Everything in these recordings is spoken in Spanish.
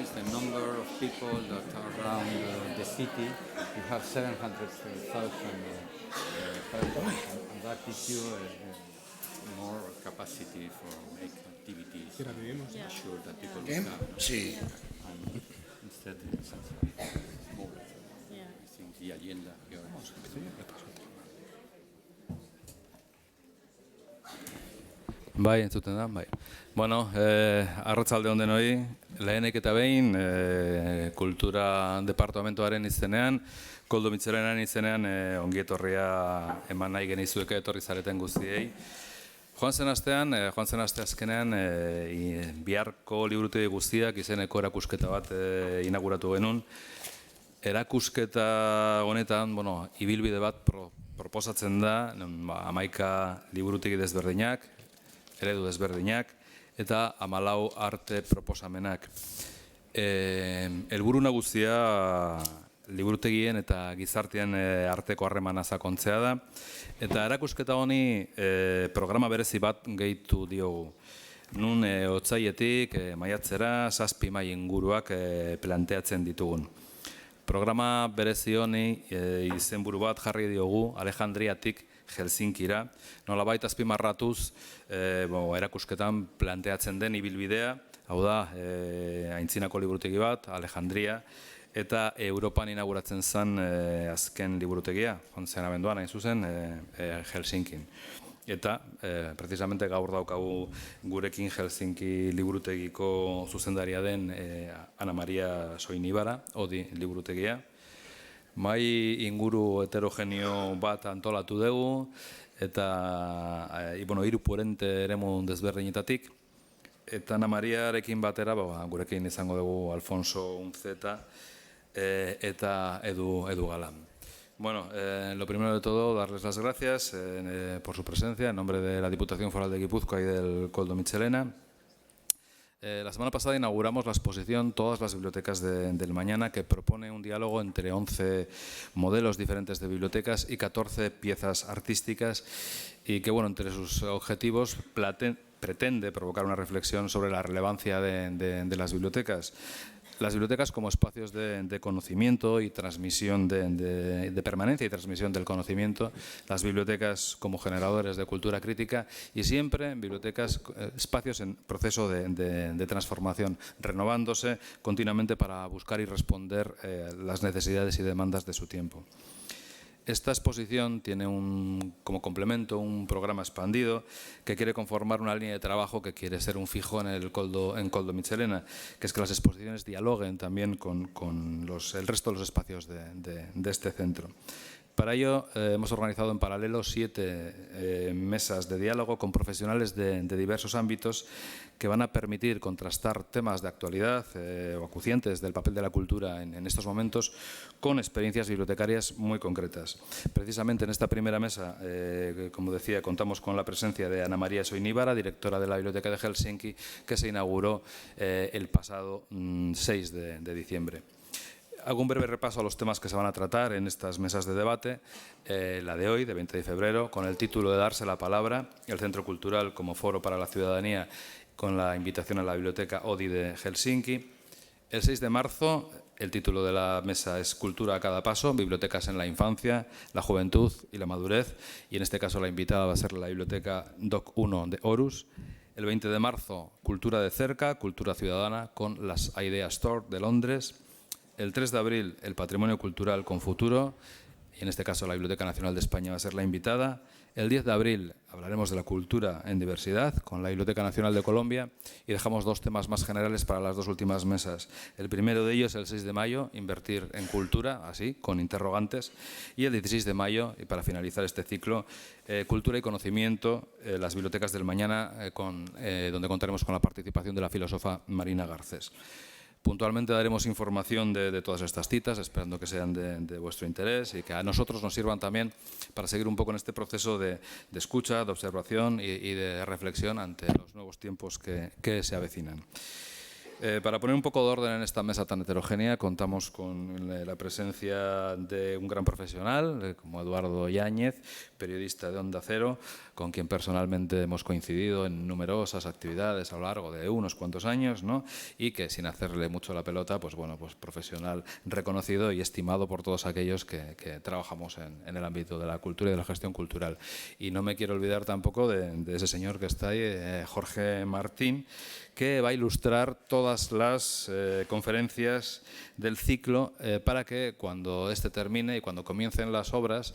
is the number of people that are around the city. You have 700,000 persons, and that gives you more capacity for make activities. Sure that people will come. Sí. And instead, it's more. I think the agenda here. Bai, entzuten da, bai. Bueno, arratsalde on denoi, lehenik eta behin, kultura departamentoaren izenean, Koldo Mitxelenaren izenean, ongi etorria eman nahi genizueke etorri zareten guztiei. Joan zen aste azkenean, biharko liburutegi guztiak izeneko erakusketa bat inauguratu genuen. Erakusketa honetan, ibilbide bat proposatzen da, 11 liburutegi desberdinak, eredu desberdinak, eta 14 arte proposamenak. Helburu nagusia liburutegien eta gizartean arteko harremana sakontzea da, eta erakusketa honi programa berezi bat gehitu diogu. Nun otsailetik maiatzera 7 mai inguruak planteatzen ditugun. Programa berezi honi izenburu bat jarri diogu Alejandriatik Helsinkira, nolabait azpimarratuz erakusketan planteatzen den ibilbidea, hau da, aintzinako liburutegi bat, Alejandria, eta Europan inauguratzen zen azken liburutegia, joan abenduan hain zuzen, Helsinkin. Eta, precisamente gaur daukagu gurekin Helsinki liburutegiko zuzendaria den Ana Maria Soinibara, Odi liburutegia. Mai inguru heterogeneo bat antolatu dugu, eta 3 puente eremu desberdinetatik. Eta Ana Mariarekin batera, gurekin izango dugu Alfonso Unzeta eta Edu Galan. Bueno, lo primero de todo, darles las gracias por su presencia en nombre de la Diputación Foral de Guipúzcoa y del Koldo Mitxelena. La semana pasada inauguramos la exposición Todas las bibliotecas del mañana, que propone un diálogo entre 11 modelos diferentes de bibliotecas y 14 piezas artísticas, y que, entre sus objetivos pretende provocar una reflexión sobre la relevancia de las bibliotecas. Las bibliotecas como espacios de conocimiento y transmisión de permanencia y transmisión del conocimiento, las bibliotecas como generadores de cultura crítica, y siempre bibliotecas, espacios en proceso de transformación, renovándose continuamente para buscar y responder las necesidades y demandas de su tiempo. Esta exposición tiene como complemento un programa expandido que quiere conformar una línea de trabajo que quiere ser un fijo en Koldo Mitxelena, que es que las exposiciones dialoguen también con el resto de los espacios de este centro. Para ello hemos organizado en paralelo 7 mesas de diálogo con profesionales de diversos ámbitos que van a permitir contrastar temas de actualidad o acuciantes del papel de la cultura en estos momentos con experiencias bibliotecarias muy concretas. Precisamente en esta primera mesa, como decía, contamos con la presencia de Ana Maria Soinibara, directora de la Biblioteca de Helsinki, que se inauguró el pasado 6 de diciembre. Hago un breve repaso a los temas que se van a tratar en estas mesas de debate. La de hoy, de 20 de febrero, con el título de Darse la Palabra, el Centro Cultural como Foro para la Ciudadanía, con la invitación a la Biblioteca Odi de Helsinki. El 6 de marzo, el título de la mesa es Cultura a cada paso, bibliotecas en la infancia, la juventud y la madurez. Y en este caso la invitada va a ser la Biblioteca Doc 1 de Aarhus. El 20 de marzo, Cultura de cerca, cultura ciudadana, con las Idea Store de Londres. El 3 de abril, el patrimonio cultural con futuro, y en este caso la Biblioteca Nacional de España va a ser la invitada. El 10 de abril hablaremos de la cultura en diversidad con la Biblioteca Nacional de Colombia, y dejamos 2 temas más generales para las 2 últimas mesas. El primero de ellos, el 6 de mayo, invertir en cultura, así, con interrogantes, y el 16 de mayo, y para finalizar este ciclo, cultura y conocimiento, las bibliotecas del mañana, donde contaremos con la participación de la filósofa Marina Garcés. Puntualmente daremos información de todas estas citas, esperando que sean de vuestro interés y que a nosotros nos sirvan también para seguir un poco en este proceso de escucha, de observación y de reflexión ante los nuevos tiempos que se avecinan. Para poner un poco de orden en esta mesa tan heterogénea, contamos con la presencia de un gran profesional, como Eduardo Yáñez, periodista de Onda Cero, con quien personalmente hemos coincidido en numerosas actividades a lo largo de unos cuantos años, ¿no? Y que, sin hacerle mucho la pelota, pues bueno, pues profesional reconocido y estimado por todos aquellos que trabajamos en el ámbito de la cultura y de la gestión cultural. Y no me quiero olvidar tampoco de ese señor que está ahí, Jorge Martín, que va a ilustrar todas las conferencias del ciclo para que cuando este termine y cuando comiencen las obras,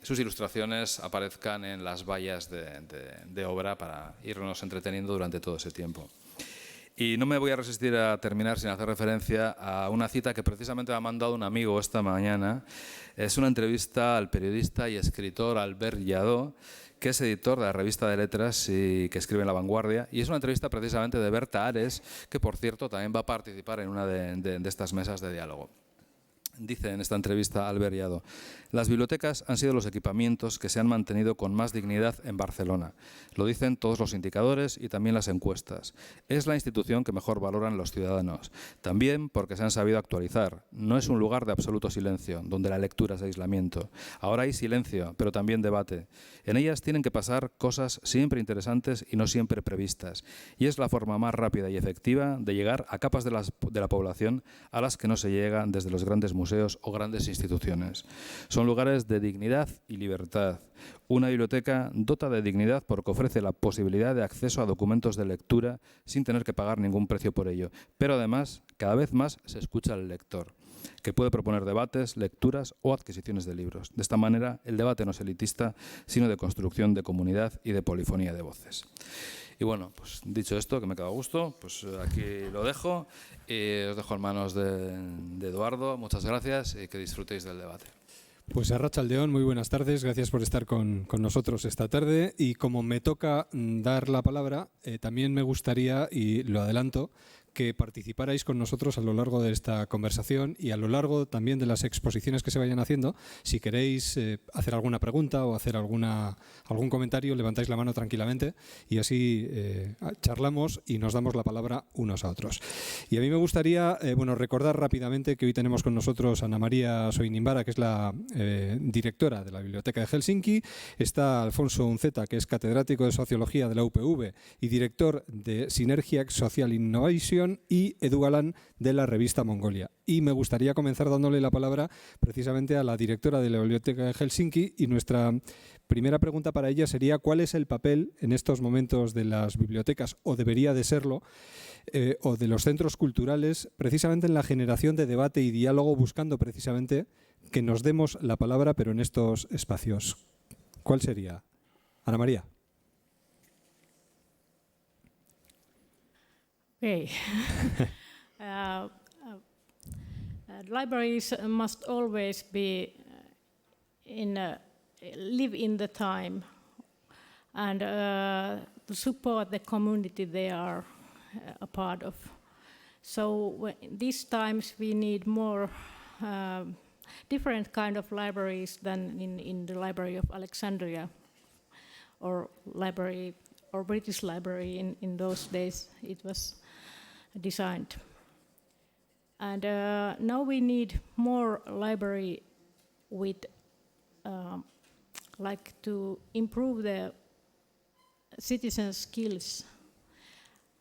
sus ilustraciones aparezcan en las vallas de obra para irnos entreteniendo durante todo ese tiempo. Y no me voy a resistir a terminar sin hacer referencia a una cita que precisamente me ha mandado un amigo esta mañana. Es una entrevista al periodista y escritor Albert Lladó, que es editor de la revista de letras y que escribe en La Vanguardia. Y es una entrevista precisamente de Berta Ares, que por cierto también va a participar en una de estas mesas de diálogo. Dice en esta entrevista Albert Lladó: las bibliotecas han sido los equipamientos que se han mantenido con más dignidad en Barcelona. Lo dicen todos los indicadores y también las encuestas. Es la institución que mejor valoran los ciudadanos. También porque se han sabido actualizar. No es un lugar de absoluto silencio, donde la lectura es aislamiento. Ahora hay silencio, pero también debate. En ellas tienen que pasar cosas siempre interesantes y no siempre previstas. Y es la forma más rápida y efectiva de llegar a capas de la población a las que no se llega desde los grandes museos o grandes instituciones. Son lugares de dignidad y libertad. Una biblioteca dota de dignidad porque ofrece la posibilidad de acceso a documentos de lectura sin tener que pagar ningún precio por ello. Pero además, cada vez más se escucha al lector, que puede proponer debates, lecturas o adquisiciones de libros. De esta manera, el debate no es elitista, sino de construcción de comunidad y de polifonía de voces. Y bueno, pues dicho esto, que me queda a gusto, pues aquí lo dejo y os dejo en manos de Eduardo. Muchas gracias y que disfrutéis del debate. Pues Arratsaldeon, muy buenas tardes, gracias por estar con nosotros esta tarde. Y como me toca dar la palabra, también me gustaría, y lo adelanto, que participarais con nosotros a lo largo de esta conversación y a lo largo también de las exposiciones que se vayan haciendo. Si queréis hacer alguna pregunta o hacer algún comentario, levantáis la mano tranquilamente y así charlamos y nos damos la palabra unos a otros. Y a mí me gustaría recordar rápidamente que hoy tenemos con nosotros a Ana María Soinimbara, que es la directora de la Biblioteca de Helsinki. Está Alfonso Unceta, que es catedrático de Sociología de la UPV y director de Synergia Social Innovation, y Edu Galán, de la revista Mongolia. Y me gustaría comenzar dándole la palabra precisamente a la directora de la Biblioteca de Helsinki, y nuestra primera pregunta para ella sería: ¿cuál es el papel en estos momentos de las bibliotecas, o debería de serlo, o de los centros culturales, precisamente en la generación de debate y diálogo, buscando precisamente que nos demos la palabra, pero en estos espacios? ¿Cuál sería? Ana María. Okay. Libraries must always be live in the time and to support the community they are a part of. So these times we need more different kind of libraries than in the Library of Alexandria or library or British Library in those days it was designed. And now we need more library with like to improve the citizens' skills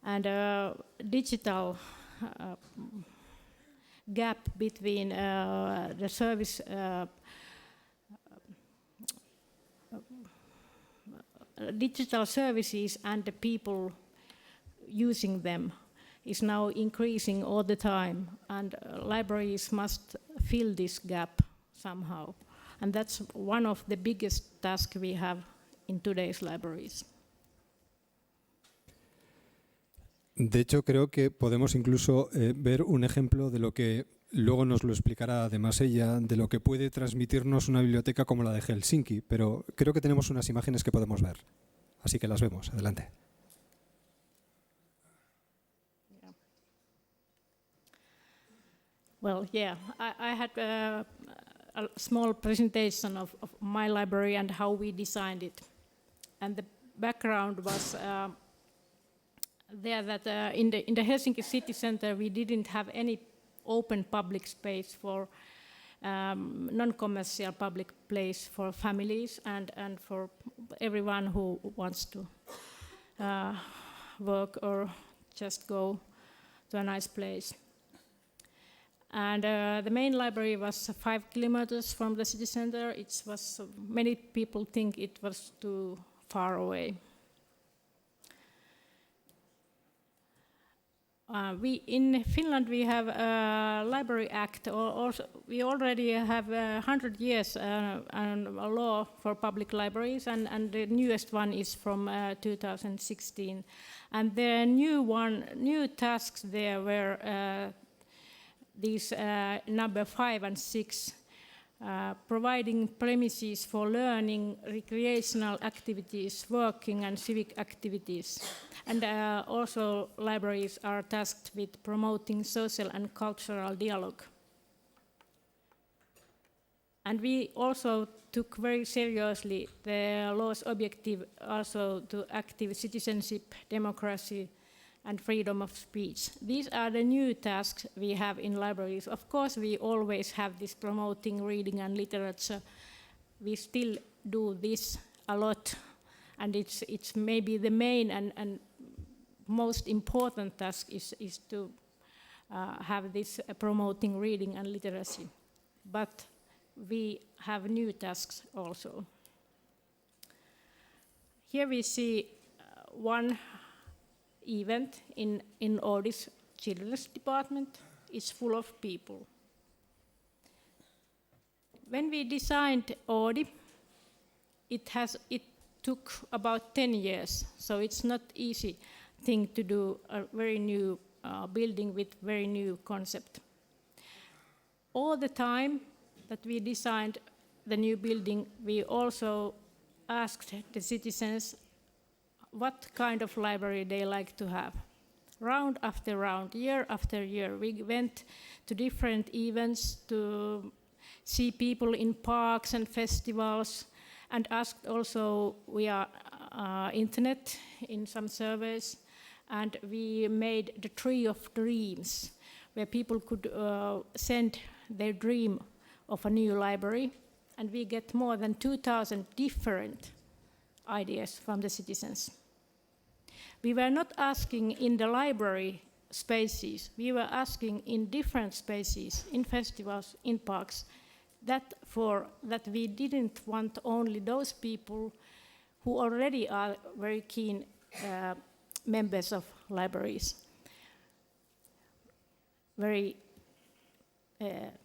and digital gap between the service digital services and the people using them is now increasing all the time, and libraries must fill this gap somehow. And that's one of the biggest tasks we have in today's libraries. De hecho, creo que podemos incluso ver un ejemplo de lo que luego nos lo explicará además ella, de lo que puede transmitirnos una biblioteca como la de Helsinki, pero creo que tenemos unas imágenes que podemos ver. Así que las vemos. Adelante. Well, yeah, I had a small presentation of my library and how we designed it. And the background was there that in the Helsinki city center we didn't have any open public space for non-commercial public place for families and for everyone who wants to work or just go to a nice place. And the main library was 5 kilometers from the city center. It was many people think it was too far away. In Finland we have a Library Act. We already have 100 years and a law for public libraries, and the newest one is from 2016. And the new tasks there were these number 5 and 6, providing premises for learning, recreational activities, working and civic activities. And also libraries are tasked with promoting social and cultural dialogue. And we also took very seriously the law's objective also to active citizenship, democracy, and freedom of speech. These are the new tasks we have in libraries. Of course, we always have this promoting reading and literature. We still do this a lot, and it's maybe the main and most important task is to have this promoting reading and literacy. But we have new tasks also. Here we see one event in Oodi's children's department. It's full of people. When we designed Oodi, it took about 10 years, so it's not easy thing to do a very new building with very new concept. All the time that we designed the new building, we also asked the citizens what kind of library they like to have. Round after round, year after year, we went to different events to see people in parks and festivals, and asked also via internet in some surveys. And we made the Tree of Dreams, where people could send their dream of a new library, and we get more than 2,000 different ideas from the citizens. We were not asking in the library spaces, we were asking in different spaces, in festivals, in parks, that we didn't want only those people who already are very keen members of libraries, very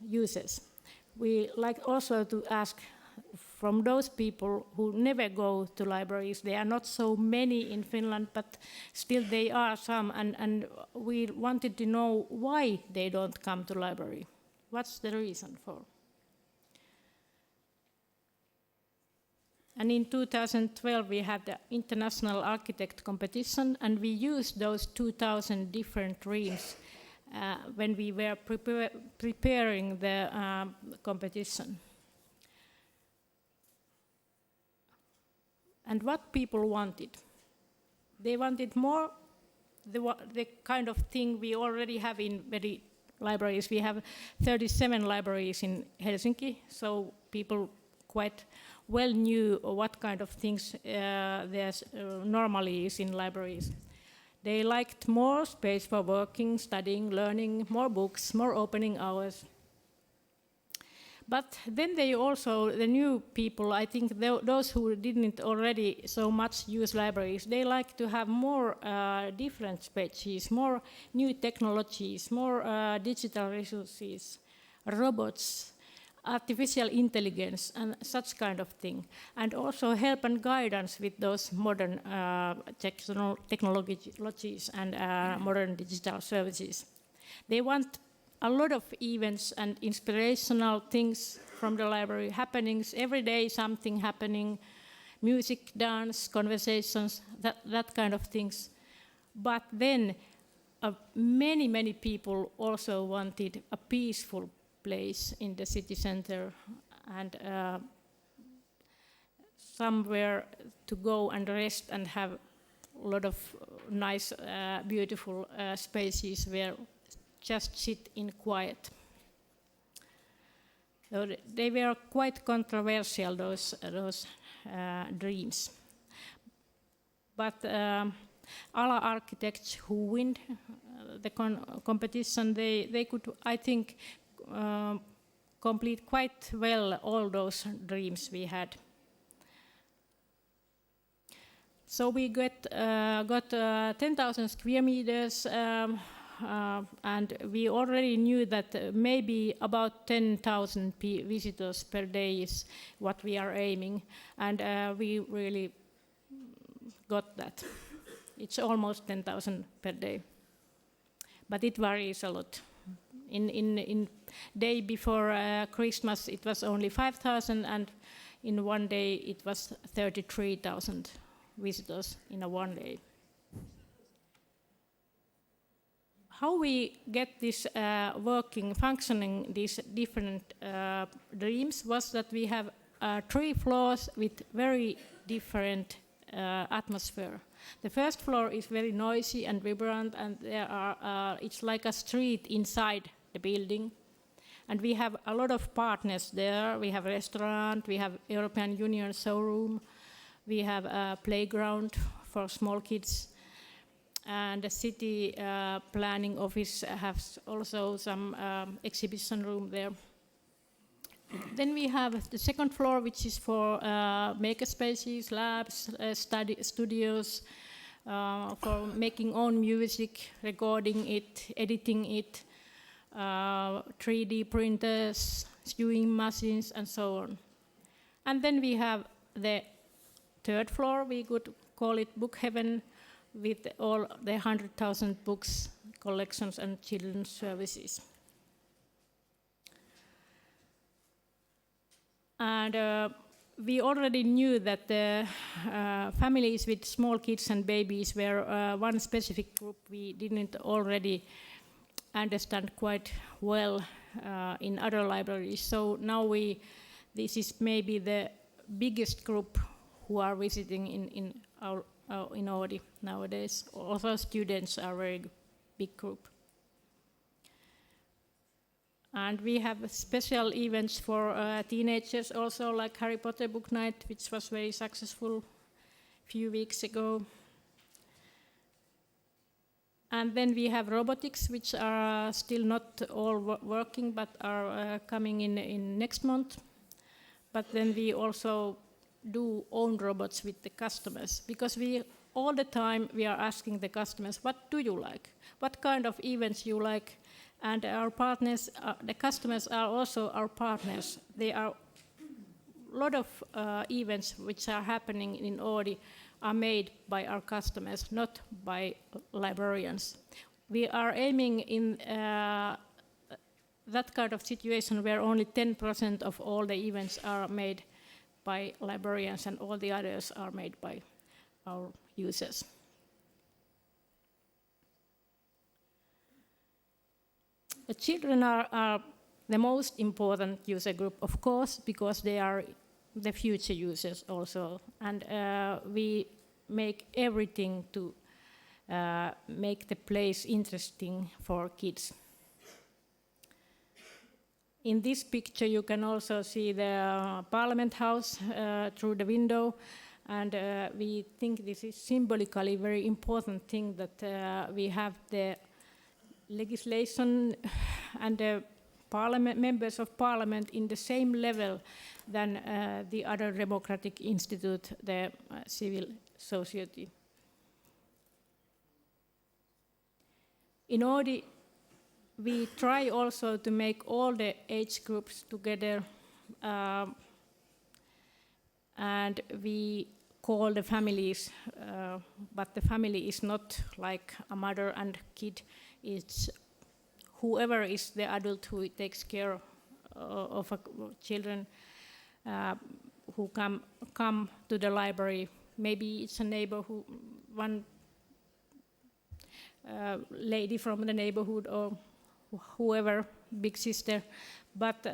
users. We like also to ask from those people who never go to libraries. There are not so many in Finland, but still there are some, and we wanted to know why they don't come to library. What's the reason for? And in 2012 we had the International Architect Competition, and we used those 2,000 different dreams when we were preparing the competition. And what people wanted? They wanted more the kind of thing we already have in many libraries. We have 37 libraries in Helsinki, so people quite well knew what kind of things there normally is in libraries. They liked more space for working, studying, learning, more books, more opening hours. But then they also, the new people, I think those who didn't already so much use libraries, they like to have more different spaces, more new technologies, more digital resources, robots, artificial intelligence, and such kind of thing. And also help and guidance with those modern technologies and modern digital services. They want a lot of events and inspirational things from the library, happenings, every day something happening, music, dance, conversations, that kind of things. But then many people also wanted a peaceful place in the city center and somewhere to go and rest and have lot of nice, beautiful spaces where just sit in quiet. So they were quite controversial, those dreams. But other architects who win the competition, they could, I think, complete quite well all those dreams we had. So we got 10,000 square meters, and we already knew that maybe about 10,000 visitors per day is what we are aiming, and we really got that. It's almost 10,000 per day, but it varies a lot. In day before Christmas, it was only 5,000, and in one day it was 33,000 visitors in a one day. How we get this functioning, these different dreams, was that we have 3 floors with very different atmosphere. The first floor is very noisy and vibrant, and there are it's like a street inside the building. And we have a lot of partners there. We have a restaurant, we have European Union showroom, we have a playground for small kids, and the city planning office has also some exhibition room there. Then we have the second floor, which is for makerspaces, labs, studios, for making own music, recording it, editing it, 3D printers, sewing machines, and so on. And then we have the third floor, we could call it Book Heaven, with all the 100,000 books, collections, and children's services. And we already knew that the families with small kids and babies were one specific group we didn't already understand quite well in other libraries. So now this is maybe the biggest group who are visiting in Oodi nowadays. Also students are a very big group. And we have special events for teenagers also, like Harry Potter Book Night, which was very successful a few weeks ago. And then we have robotics, which are still not all working, but are coming in next month. But then we also do own robots with the customers, because all the time we are asking the customers, what do you like? What kind of events you like? And our partners, the customers are also our partners. There are a lot of events which are happening in Oodi are made by our customers, not by librarians. We are aiming in that kind of situation where only 10% of all the events are made by librarians and all the others are made by our users. The children are the most important user group, of course, because they are the future users also. And we make everything to make the place interesting for kids. In this picture, you can also see the Parliament House through the window. And we think this is symbolically a very important thing that we have the legislation and the members of parliament in the same level than the other democratic institute, the civil society. In Oodi, we try also to make all the age groups together, and we call the families, but the family is not like a mother and kid. It's whoever is the adult who takes care of children who come to the library. Maybe it's a neighbor one lady from the neighborhood, or whoever, big sister, but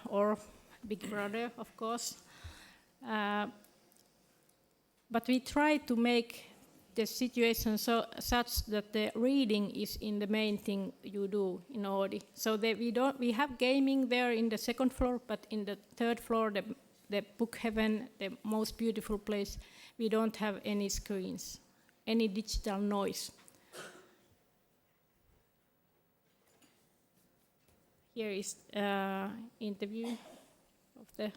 or big brother, of course. But we try to make the situation such that the reading is in the main thing you do in Oodi. So we have gaming there in the second floor, but in the third floor, the book heaven, the most beautiful place, we don't have any screens, any digital noise. Here is interview of the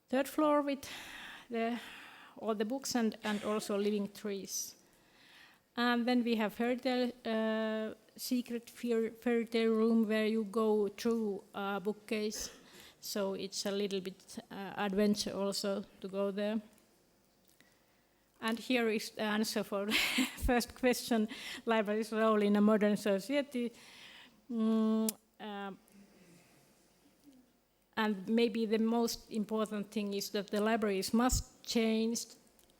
third floor with all the books and also living trees. And then we have secret fairy tale room where you go through a bookcase. So it's a little bit adventure also to go there. And here is the answer for the first question, library's role in a modern society. And maybe the most important thing is that the libraries must change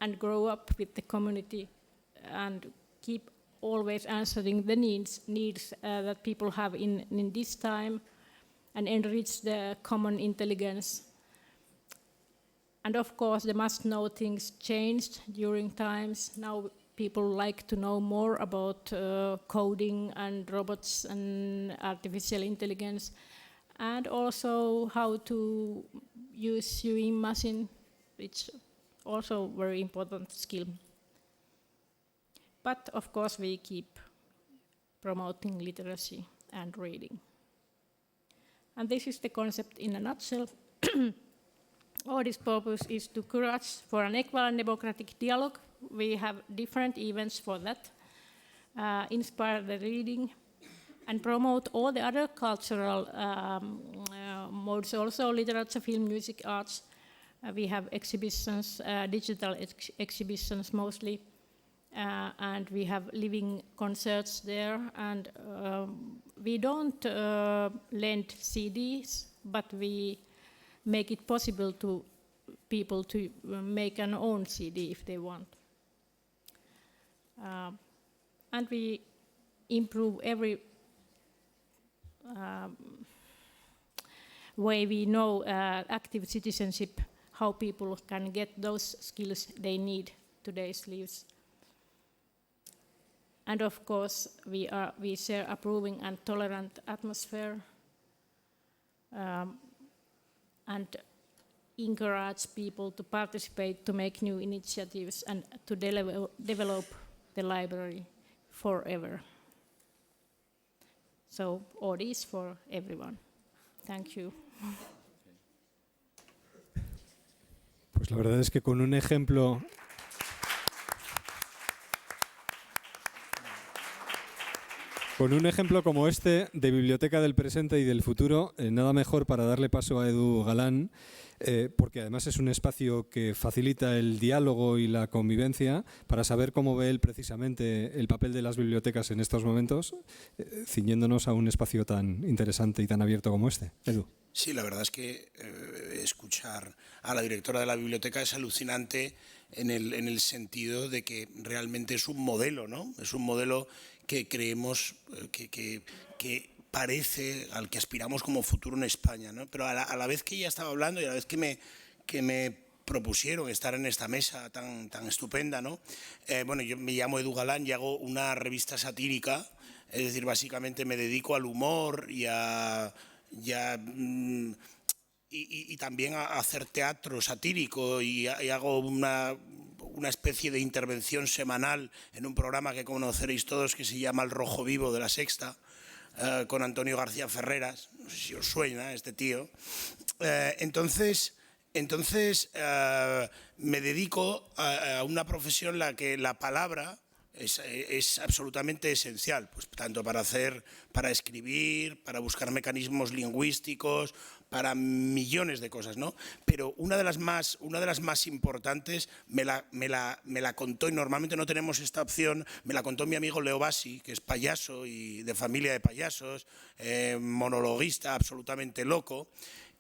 and grow up with the community and keep always answering the needs that people have in this time and enrich the common intelligence. And of course, they must know things changed during times. Now people like to know more about coding and robots and artificial intelligence, and also how to use sewing machine, which also very important skill. But of course, we keep promoting literacy and reading. And this is the concept in a nutshell. Oodi's purpose is to encourage for an equal and democratic dialogue. We have different events for that, inspire the reading, and promote all the other cultural modes, also literature, film, music, arts. We have exhibitions, digital exhibitions mostly, and we have living concerts there. And we don't lend CDs, but we make it possible to people to make an own CD if they want. And we improve every way we know active citizenship, how people can get those skills they need today's lives. And of course, we share approving and tolerant atmosphere, and encourage people to participate, to make new initiatives, and to develop the library forever. So Oodi is for everyone. Thank you. Pues la verdad es que con un ejemplo como este de biblioteca del presente y del futuro, nada mejor para darle paso a Edu Galán, porque además es un espacio que facilita el diálogo y la convivencia, para saber cómo ve él precisamente el papel de las bibliotecas en estos momentos, ciñéndonos a un espacio tan interesante y tan abierto como este. Edu. Sí, la verdad es que escuchar a la directora de la biblioteca es alucinante en el sentido de que realmente es un modelo, ¿no? Es un modelo que creemos que parece al que aspiramos como futuro en España, ¿no? Pero a la vez que ella estaba hablando y a la vez que me propusieron estar en esta mesa tan estupenda, ¿no? Bueno, yo me llamo Edu Galán y hago una revista satírica, es decir, básicamente me dedico al humor y también a hacer teatro satírico y hago una especie de intervención semanal en un programa que conoceréis todos que se llama El Rojo Vivo de La Sexta, con Antonio García Ferreras, no sé si os suena este tío. Entonces me dedico a una profesión en la que la palabra es absolutamente esencial, pues tanto para escribir, para buscar mecanismos lingüísticos, para millones de cosas, ¿no? Pero una de las más importantes me la contó, y normalmente no tenemos esta opción, me la contó mi amigo Leo Bassi, que es payaso y de familia de payasos, monologuista absolutamente loco,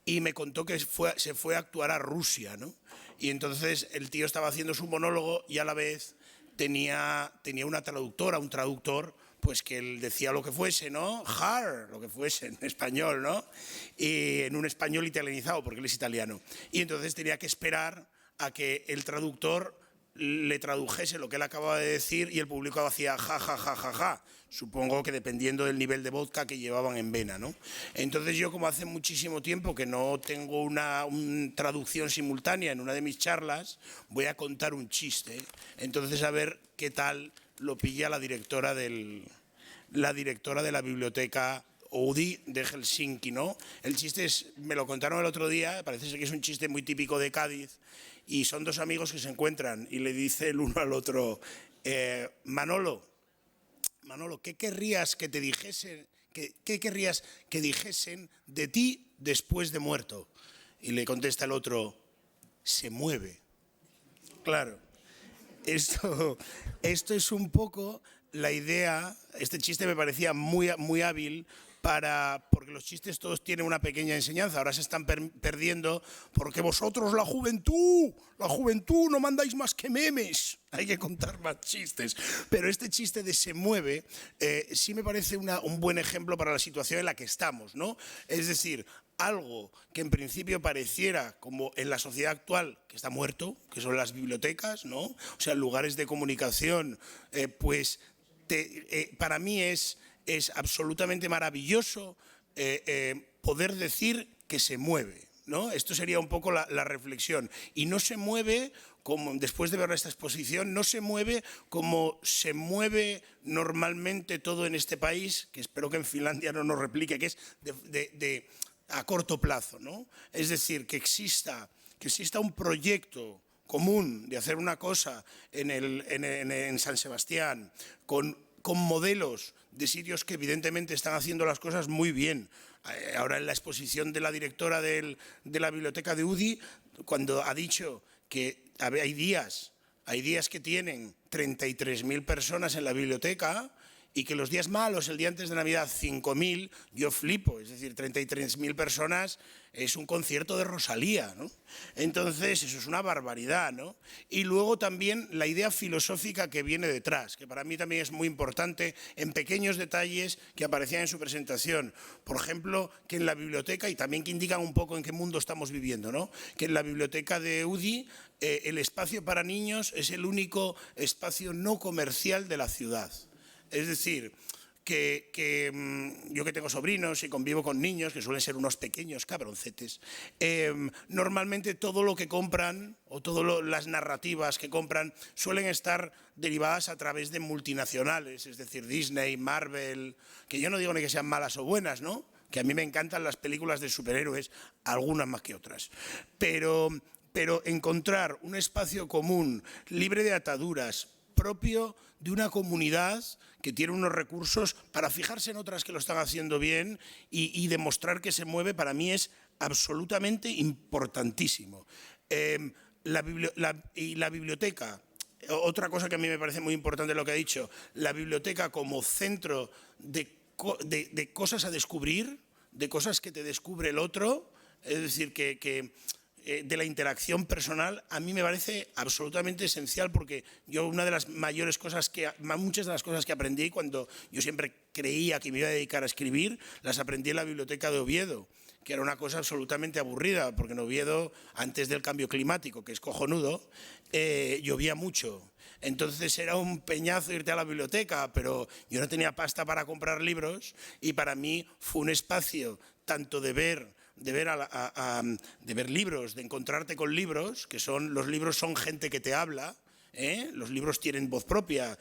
y me contó que se fue a actuar a Rusia, ¿no? Y entonces el tío estaba haciendo su monólogo y a la vez tenía una traductora, un traductor, pues que él decía lo que fuese, ¿no? Lo que fuese en español, ¿no? Y en un español italianizado, porque él es italiano. Y entonces tenía que esperar a que el traductor le tradujese lo que él acababa de decir y el público hacía ja, ja, ja, ja, ja. Supongo que dependiendo del nivel de vodka que llevaban en vena, ¿no? Entonces yo, como hace muchísimo tiempo que no tengo una traducción simultánea en una de mis charlas, voy a contar un chiste. Entonces a ver qué tal lo pilla la directora de la biblioteca Oodi de Helsinki, ¿no? El chiste me lo contaron el otro día, parece ser que es un chiste muy típico de Cádiz, y son dos amigos que se encuentran y le dice el uno al otro, Manolo, ¿qué querrías que te dijesen, qué querrías que dijesen de ti después de muerto? Y le contesta el otro, se mueve. Claro, esto es un poco la idea. Este chiste me parecía muy, muy hábil porque los chistes todos tienen una pequeña enseñanza. Ahora se están perdiendo porque vosotros, la juventud no mandáis más que memes. Hay que contar más chistes. Pero este chiste de se mueve sí me parece un buen ejemplo para la situación en la que estamos, ¿no? Es decir, algo que en principio pareciera, como en la sociedad actual, que está muerto, que son las bibliotecas, ¿no? O sea, lugares de comunicación, para mí es absolutamente maravilloso poder decir que se mueve, ¿no? Esto sería un poco la reflexión. Y no se mueve, como después de ver esta exposición, no se mueve como se mueve normalmente todo en este país, que espero que en Finlandia no nos replique, que es a corto plazo, ¿no? Es decir, que exista un proyecto común de hacer una cosa en San Sebastián, con modelos de sitios que evidentemente están haciendo las cosas muy bien. Ahora en la exposición de la directora de la biblioteca de Oodi, cuando ha dicho que hay días que tienen 33.000 personas en la biblioteca y que los días malos, el día antes de Navidad, 5.000, yo flipo. Es decir, 33.000 personas es un concierto de Rosalía, ¿no? Entonces, eso es una barbaridad, ¿no? Y luego también la idea filosófica que viene detrás, que para mí también es muy importante, en pequeños detalles que aparecían en su presentación. Por ejemplo, que en la biblioteca, y también que indican un poco en qué mundo estamos viviendo, ¿no? Que en la biblioteca de Oodi el espacio para niños es el único espacio no comercial de la ciudad. Es decir, que yo que tengo sobrinos y convivo con niños, que suelen ser unos pequeños cabroncetes, normalmente todo lo que compran o todas las narrativas que compran suelen estar derivadas a través de multinacionales, es decir, Disney, Marvel, que yo no digo ni que sean malas o buenas, ¿no? Que a mí me encantan las películas de superhéroes, algunas más que otras. Pero encontrar un espacio común, libre de ataduras, propio de una comunidad que tiene unos recursos para fijarse en otras que lo están haciendo bien y demostrar que se mueve, para mí es absolutamente importantísimo. La biblioteca, otra cosa que a mí me parece muy importante lo que ha dicho, la biblioteca como centro de cosas a descubrir, de cosas que te descubre el otro, es decir, de la interacción personal, a mí me parece absolutamente esencial, porque yo muchas de las cosas que aprendí cuando yo siempre creía que me iba a dedicar a escribir, las aprendí en la biblioteca de Oviedo, que era una cosa absolutamente aburrida, porque en Oviedo, antes del cambio climático, que es cojonudo, llovía mucho. Entonces era un peñazo irte a la biblioteca, pero yo no tenía pasta para comprar libros y para mí fue un espacio tanto de ver libros, de encontrarte con libros, los libros son gente que te habla, los libros tienen voz propia,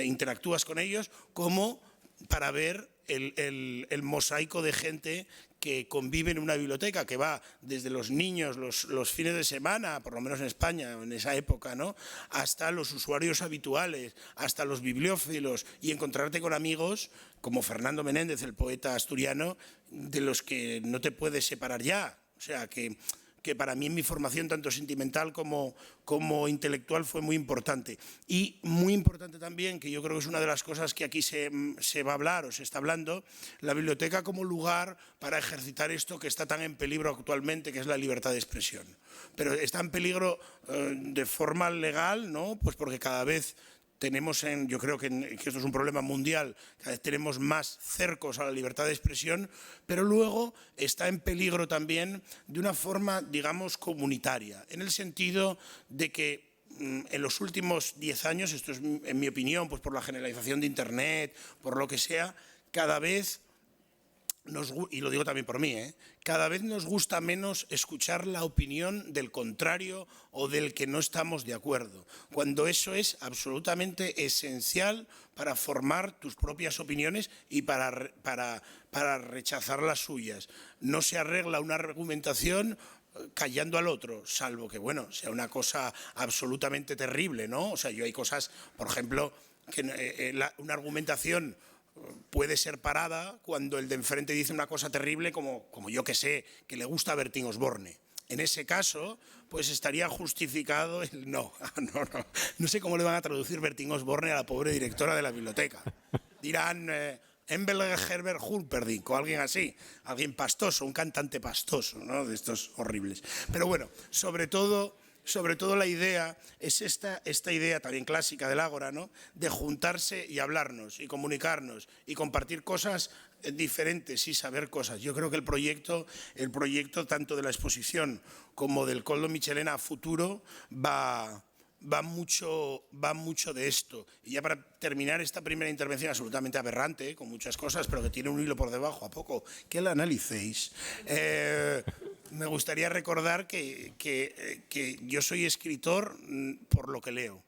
interactúas con ellos, como para ver el mosaico de gente que convive en una biblioteca, que va desde los niños los fines de semana, por lo menos en España, en esa época, ¿no?, hasta los usuarios habituales, hasta los bibliófilos, y encontrarte con amigos como Fernando Menéndez, el poeta asturiano, de los que no te puedes separar ya. O sea, que para mí en mi formación, tanto sentimental como intelectual, fue muy importante. Y muy importante también, que yo creo que es una de las cosas que aquí se va a hablar o se está hablando, la biblioteca como lugar para ejercitar esto que está tan en peligro actualmente, que es la libertad de expresión. Pero está en peligro de forma legal, ¿no? Pues porque cada vez tenemos, yo creo que esto es un problema mundial, cada vez tenemos más cercos a la libertad de expresión, pero luego está en peligro también de una forma, digamos, comunitaria, en el sentido de que en los últimos 10 años, esto es en mi opinión, pues por la generalización de Internet, por lo que sea, cada vez, y lo digo también por mí, cada vez nos gusta menos escuchar la opinión del contrario o del que no estamos de acuerdo, cuando eso es absolutamente esencial para formar tus propias opiniones y para rechazar las suyas. No se arregla una argumentación callando al otro, salvo que, bueno, sea una cosa absolutamente terrible, ¿no? O sea, yo hay cosas, por ejemplo, que una argumentación puede ser parada cuando el de enfrente dice una cosa terrible como yo que sé, que le gusta a Bertín Osborne. En ese caso, pues estaría justificado el no. No sé cómo le van a traducir Bertín Osborne a la pobre directora de la biblioteca. Dirán Herbert Humperdinck o alguien así, alguien pastoso, un cantante pastoso, ¿no? De estos horribles. Pero bueno, sobre todo la idea es esta idea también clásica del Ágora, ¿no? De juntarse y hablarnos y comunicarnos y compartir cosas diferentes y saber cosas. Yo creo que el proyecto tanto de la exposición como del Koldo Mitxelena a futuro va mucho de esto. Y ya para terminar esta primera intervención absolutamente aberrante, con muchas cosas, pero que tiene un hilo por debajo, ¿a poco? Que la analicéis. Me gustaría recordar que yo soy escritor por lo que leo.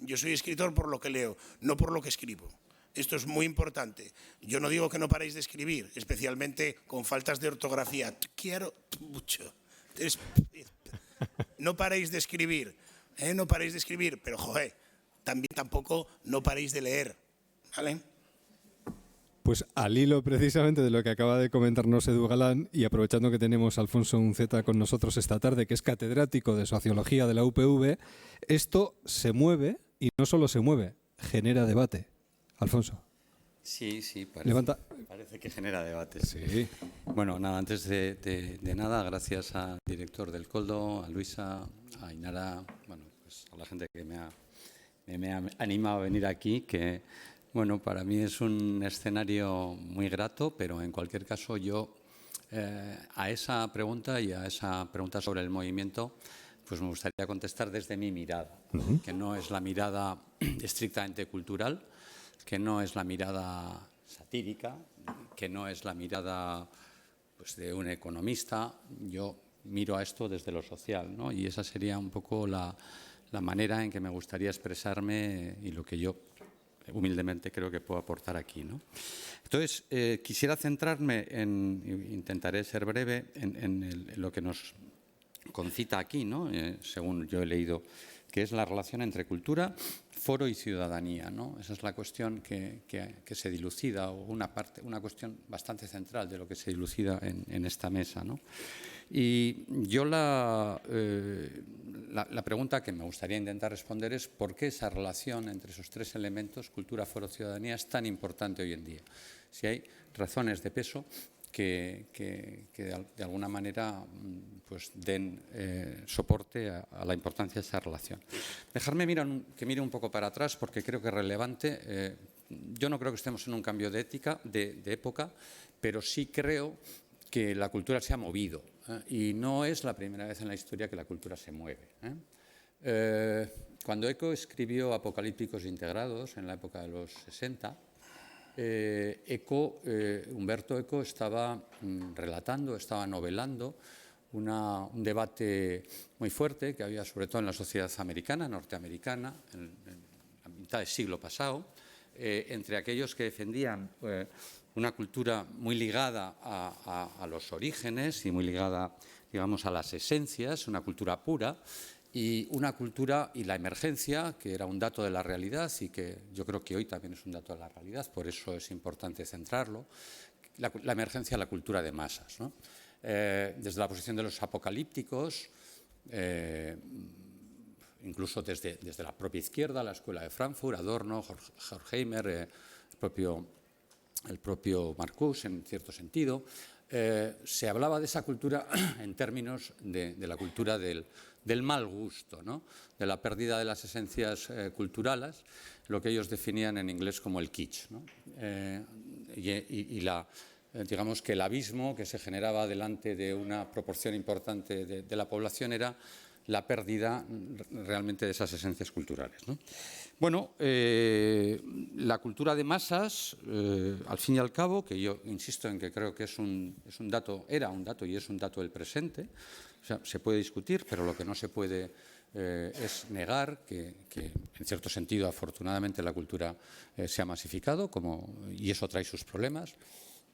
Yo soy escritor por lo que leo, no por lo que escribo. Esto es muy importante. Yo no digo que no paréis de escribir, especialmente con faltas de ortografía. Quiero mucho. No paréis de escribir. No paréis de escribir, pero joder, tampoco no paréis de leer, ¿vale? Pues al hilo precisamente de lo que acaba de comentarnos Edu Galán y aprovechando que tenemos a Alfonso Unceta con nosotros esta tarde, que es catedrático de Sociología de la UPV, esto se mueve y no solo se mueve, genera debate. Alfonso. Sí, parece que genera debate. Sí. Bueno, nada, antes de nada, gracias al director del Koldo, a Luisa, a Ainara, bueno, pues a la gente que me ha animado a venir aquí, que, bueno, para mí es un escenario muy grato, pero en cualquier caso yo a esa pregunta y a esa pregunta sobre el movimiento, pues me gustaría contestar desde mi mirada, que no es la mirada estrictamente cultural, que no es la mirada satírica, que no es la mirada pues, de un economista. Yo miro a esto desde lo social, ¿no? Y esa sería un poco la manera en que me gustaría expresarme y lo que yo humildemente creo que puedo aportar aquí, ¿no? Entonces, quisiera centrarme intentaré ser breve, en lo que nos concita aquí, ¿no? Según yo he leído, que es la relación entre cultura, foro y ciudadanía, ¿no? Esa es la cuestión que se dilucida, o una cuestión bastante central de lo que se dilucida en esta mesa, ¿no? Y yo la pregunta que me gustaría intentar responder es ¿por qué esa relación entre esos tres elementos, cultura, foro, ciudadanía, es tan importante hoy en día? Si hay razones de peso que de alguna manera pues den soporte a la importancia de esa relación. Dejarme que mire un poco para atrás porque creo que es relevante. Yo no creo que estemos en un cambio de época, pero sí creo que la cultura se ha movido y no es la primera vez en la historia que la cultura se mueve. Cuando Eco escribió Apocalípticos integrados en la época de los 60, Umberto Eco estaba relatando, estaba novelando un debate muy fuerte que había sobre todo en la sociedad americana, norteamericana, en la mitad del siglo pasado, entre aquellos que defendían una cultura muy ligada a los orígenes y muy ligada, digamos, a las esencias, una cultura pura, y una cultura y la emergencia, que era un dato de la realidad y que yo creo que hoy también es un dato de la realidad, por eso es importante centrarlo, la emergencia de la cultura de masas, ¿no? Desde la posición de los apocalípticos, incluso desde la propia izquierda, la Escuela de Frankfurt, Adorno, Horkheimer, el propio Marcuse, en cierto sentido, se hablaba de esa cultura en términos de la cultura del mal gusto, ¿no? De la pérdida de las esencias culturales, lo que ellos definían en inglés como el kitsch, ¿no? Digamos que el abismo que se generaba delante de una proporción importante de la población era la pérdida realmente de esas esencias culturales, ¿no? Bueno, la cultura de masas, al fin y al cabo, que yo insisto en que creo que es un dato, era un dato y es un dato del presente, o sea, se puede discutir, pero lo que no se puede es negar que en cierto sentido, afortunadamente, la cultura se ha masificado, y eso trae sus problemas.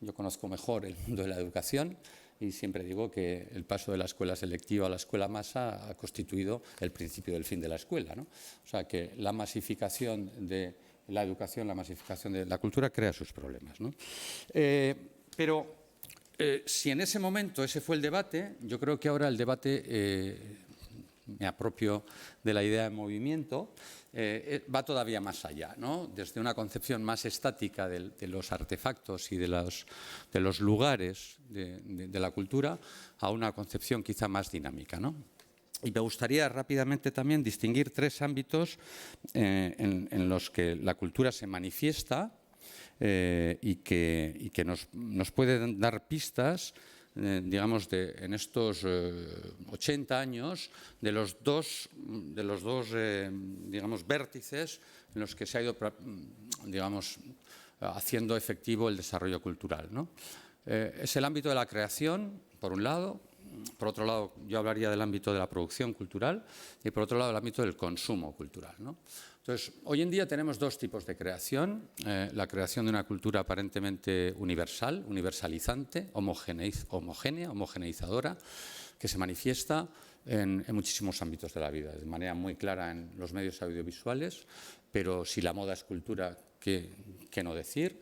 Yo conozco mejor el mundo de la educación y siempre digo que el paso de la escuela selectiva a la escuela masa ha constituido el principio del fin de la escuela, ¿no? O sea, que la masificación de la educación, la masificación de la cultura crea sus problemas, ¿no? Pero si en ese momento ese fue el debate, yo creo que ahora el debate, me apropio de la idea de movimiento, va todavía más allá, ¿no? Desde una concepción más estática de los artefactos y de los lugares de la cultura a una concepción quizá más dinámica, ¿no? Y me gustaría rápidamente también distinguir 3 ámbitos en los que la cultura se manifiesta y que nos pueden dar pistas, digamos, en estos 80 años, de los dos digamos, vértices en los que se ha ido, digamos, haciendo efectivo el desarrollo cultural, ¿no? Es el ámbito de la creación, por un lado. Por otro lado, yo hablaría del ámbito de la producción cultural y, por otro lado, el ámbito del consumo cultural, ¿no? Entonces, hoy en día tenemos 2 tipos de creación. La creación de una cultura aparentemente universal, universalizante, homogénea, homogeneizadora, que se manifiesta en muchísimos ámbitos de la vida, de manera muy clara en los medios audiovisuales, pero si la moda es cultura, ¿qué no decir?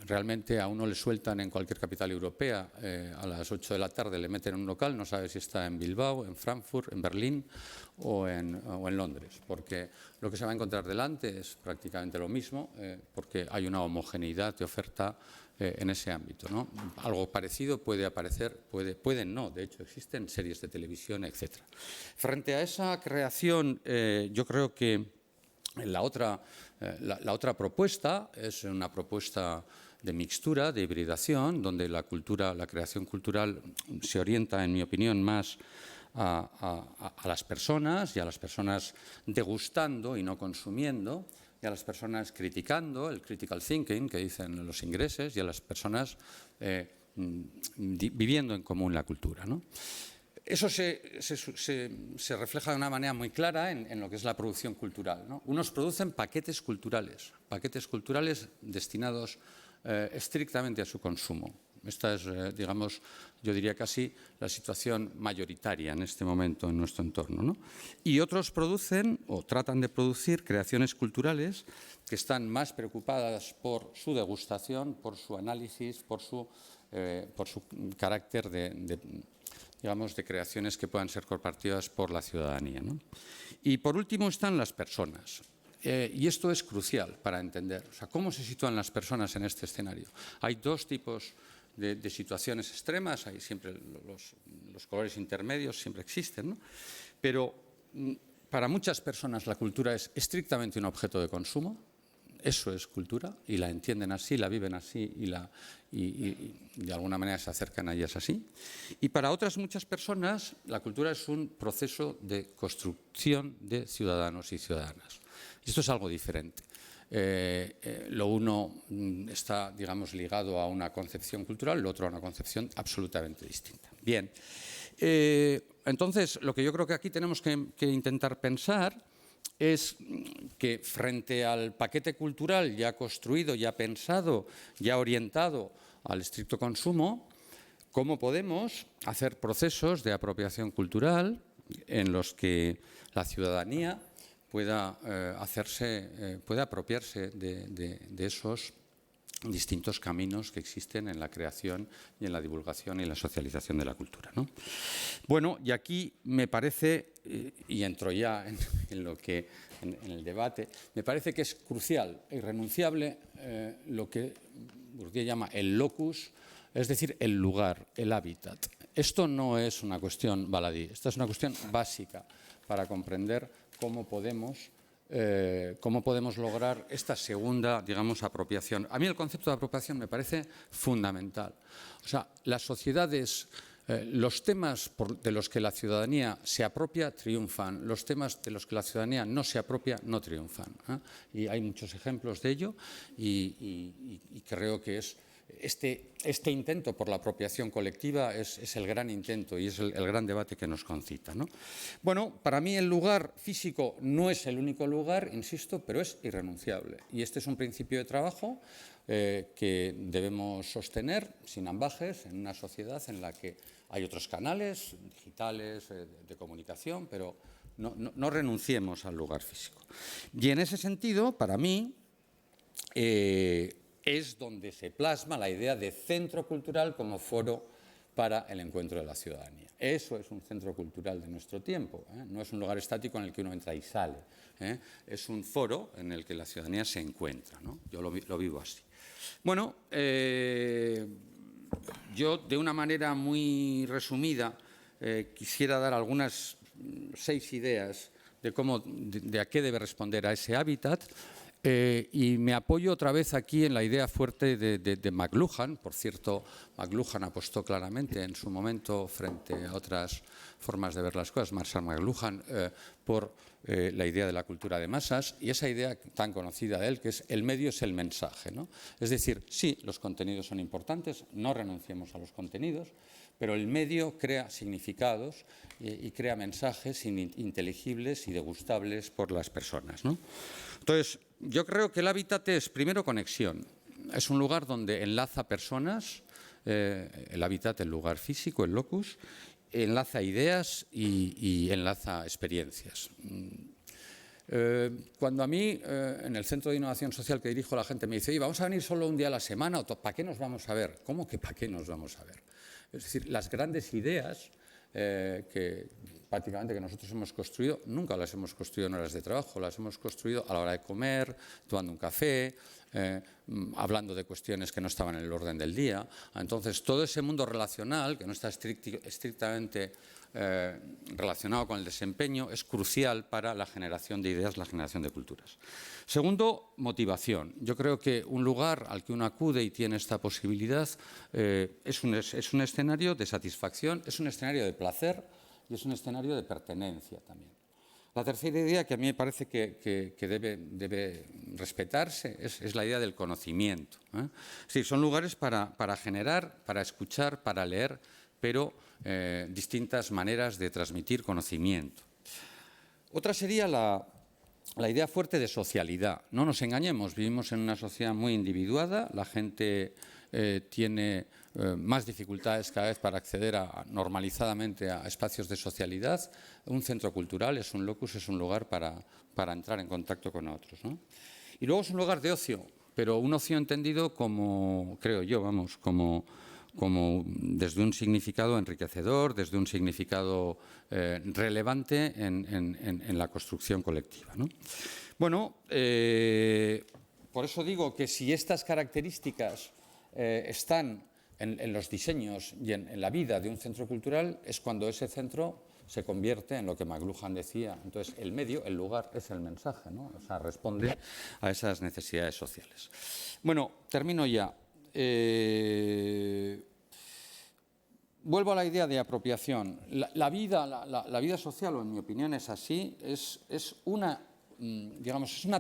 Realmente a uno le sueltan en cualquier capital europea a las 8 de la tarde, le meten en un local, no sabe si está en Bilbao, en Frankfurt, en Berlín o en Londres, porque lo que se va a encontrar delante es prácticamente lo mismo, porque hay una homogeneidad de oferta en ese ámbito, ¿no? Algo parecido puede aparecer, pueden no, de hecho existen series de televisión, etc. Frente a esa creación, yo creo que la otra propuesta es una propuesta de mixtura, de hibridación, donde la creación cultural se orienta, en mi opinión, más a las personas, y a las personas degustando y no consumiendo, y a las personas criticando, el critical thinking que dicen los ingleses, y a las personas viviendo en común la cultura, ¿no? Eso se refleja de una manera muy clara en lo que es la producción cultural, ¿no? Unos producen paquetes culturales destinados estrictamente a su consumo. Esta es, digamos, yo diría casi la situación mayoritaria en este momento en nuestro entorno, ¿no? Y otros producen o tratan de producir creaciones culturales que están más preocupadas por su degustación, por su análisis, por su carácter digamos, de creaciones que puedan ser compartidas por la ciudadanía, ¿no? Y por último están las personas. Y esto es crucial para entender, o sea, cómo se sitúan las personas en este escenario. Hay 2 tipos de situaciones extremas, hay siempre los colores intermedios, siempre existen, ¿no? Pero para muchas personas la cultura es estrictamente un objeto de consumo. Eso es cultura, y la entienden así, la viven así y de alguna manera se acercan a ellas así. Y para otras muchas personas la cultura es un proceso de construcción de ciudadanos y ciudadanas. Y esto es algo diferente. Lo uno está, digamos, ligado a una concepción cultural, lo otro a una concepción absolutamente distinta. Bien, entonces lo que yo creo que aquí tenemos que intentar pensar es que frente al paquete cultural ya construido, ya pensado, ya orientado al estricto consumo, ¿cómo podemos hacer procesos de apropiación cultural en los que la ciudadanía pueda apropiarse de esos distintos caminos que existen en la creación y en la divulgación y en la socialización de la cultura, ¿no? Bueno, y aquí me parece, y entro ya en el debate, me parece que es crucial e irrenunciable lo que Bourdieu llama el locus, es decir, el lugar, el hábitat. Esto no es una cuestión baladí, esta es una cuestión básica para comprender cómo podemos lograr esta segunda, digamos, apropiación. A mí el concepto de apropiación me parece fundamental. O sea, las sociedades Los temas de los que la ciudadanía se apropia triunfan, los temas de los que la ciudadanía no se apropia no triunfan. Y hay muchos ejemplos de ello y creo que es este intento por la apropiación colectiva es el gran intento y es el gran debate que nos concita, ¿no? Bueno, para mí el lugar físico no es el único lugar, insisto, pero es irrenunciable. Y este es un principio de trabajo que debemos sostener sin ambajes en una sociedad en la que hay otros canales digitales de comunicación, pero no renunciemos al lugar físico. Y en ese sentido, para mí, es donde se plasma la idea de centro cultural como foro para el encuentro de la ciudadanía. Eso es un centro cultural de nuestro tiempo, no es un lugar estático en el que uno entra y sale, es un foro en el que la ciudadanía se encuentra, ¿no? Yo lo vivo así. Bueno, yo de una manera muy resumida quisiera dar algunas 6 ideas de a qué debe responder a ese hábitat. Y me apoyo otra vez aquí en la idea fuerte de McLuhan. Por cierto, McLuhan apostó claramente en su momento frente a otras formas de ver las cosas, Marshall McLuhan, por la idea de la cultura de masas y esa idea tan conocida de él que es el medio es el mensaje, ¿no? Es decir, sí, los contenidos son importantes, no renunciemos a los contenidos, pero el medio crea significados y crea mensajes inteligibles y degustables por las personas, ¿no? Entonces, yo creo que el hábitat es, primero, conexión. Es un lugar donde enlaza personas, el hábitat, el lugar físico, el locus, enlaza ideas y enlaza experiencias. Cuando a mí, en el Centro de Innovación Social que dirijo, la gente me dice, oye, ¿vamos a venir solo un día a la semana? ¿Para qué nos vamos a ver? ¿Cómo que para qué nos vamos a ver? Es decir, las grandes ideas que prácticamente que nosotros hemos construido, nunca las hemos construido en horas de trabajo, las hemos construido a la hora de comer, tomando un café, hablando de cuestiones que no estaban en el orden del día. Entonces, todo ese mundo relacional, que no está estrictamente relacionado con el desempeño, es crucial para la generación de ideas, la generación de culturas. Segundo, motivación. Yo creo que un lugar al que uno acude y tiene esta posibilidad es un escenario de satisfacción, es un escenario de placer y es un escenario de pertenencia también. La tercera idea que a mí me parece que debe respetarse es la idea del conocimiento. Sí, son lugares para generar, para escuchar, para leer, pero distintas maneras de transmitir conocimiento. Otra sería la idea fuerte de socialidad. No nos engañemos, vivimos en una sociedad muy individuada, la gente tiene más dificultades cada vez para acceder normalizadamente a espacios de socialidad. Un centro cultural es un locus, es un lugar para entrar en contacto con otros, ¿no? Y luego es un lugar de ocio, pero un ocio entendido como, creo yo, vamos, como desde un significado enriquecedor, desde un significado relevante en la construcción colectiva, ¿no? Bueno, por eso digo que si estas características están en los diseños y en la vida de un centro cultural, es cuando ese centro se convierte en lo que McLuhan decía. Entonces, el medio, el lugar, es el mensaje, ¿no? O sea, responde a esas necesidades sociales. Bueno, termino ya. Vuelvo a la idea de apropiación. La vida social, o en mi opinión es así, es una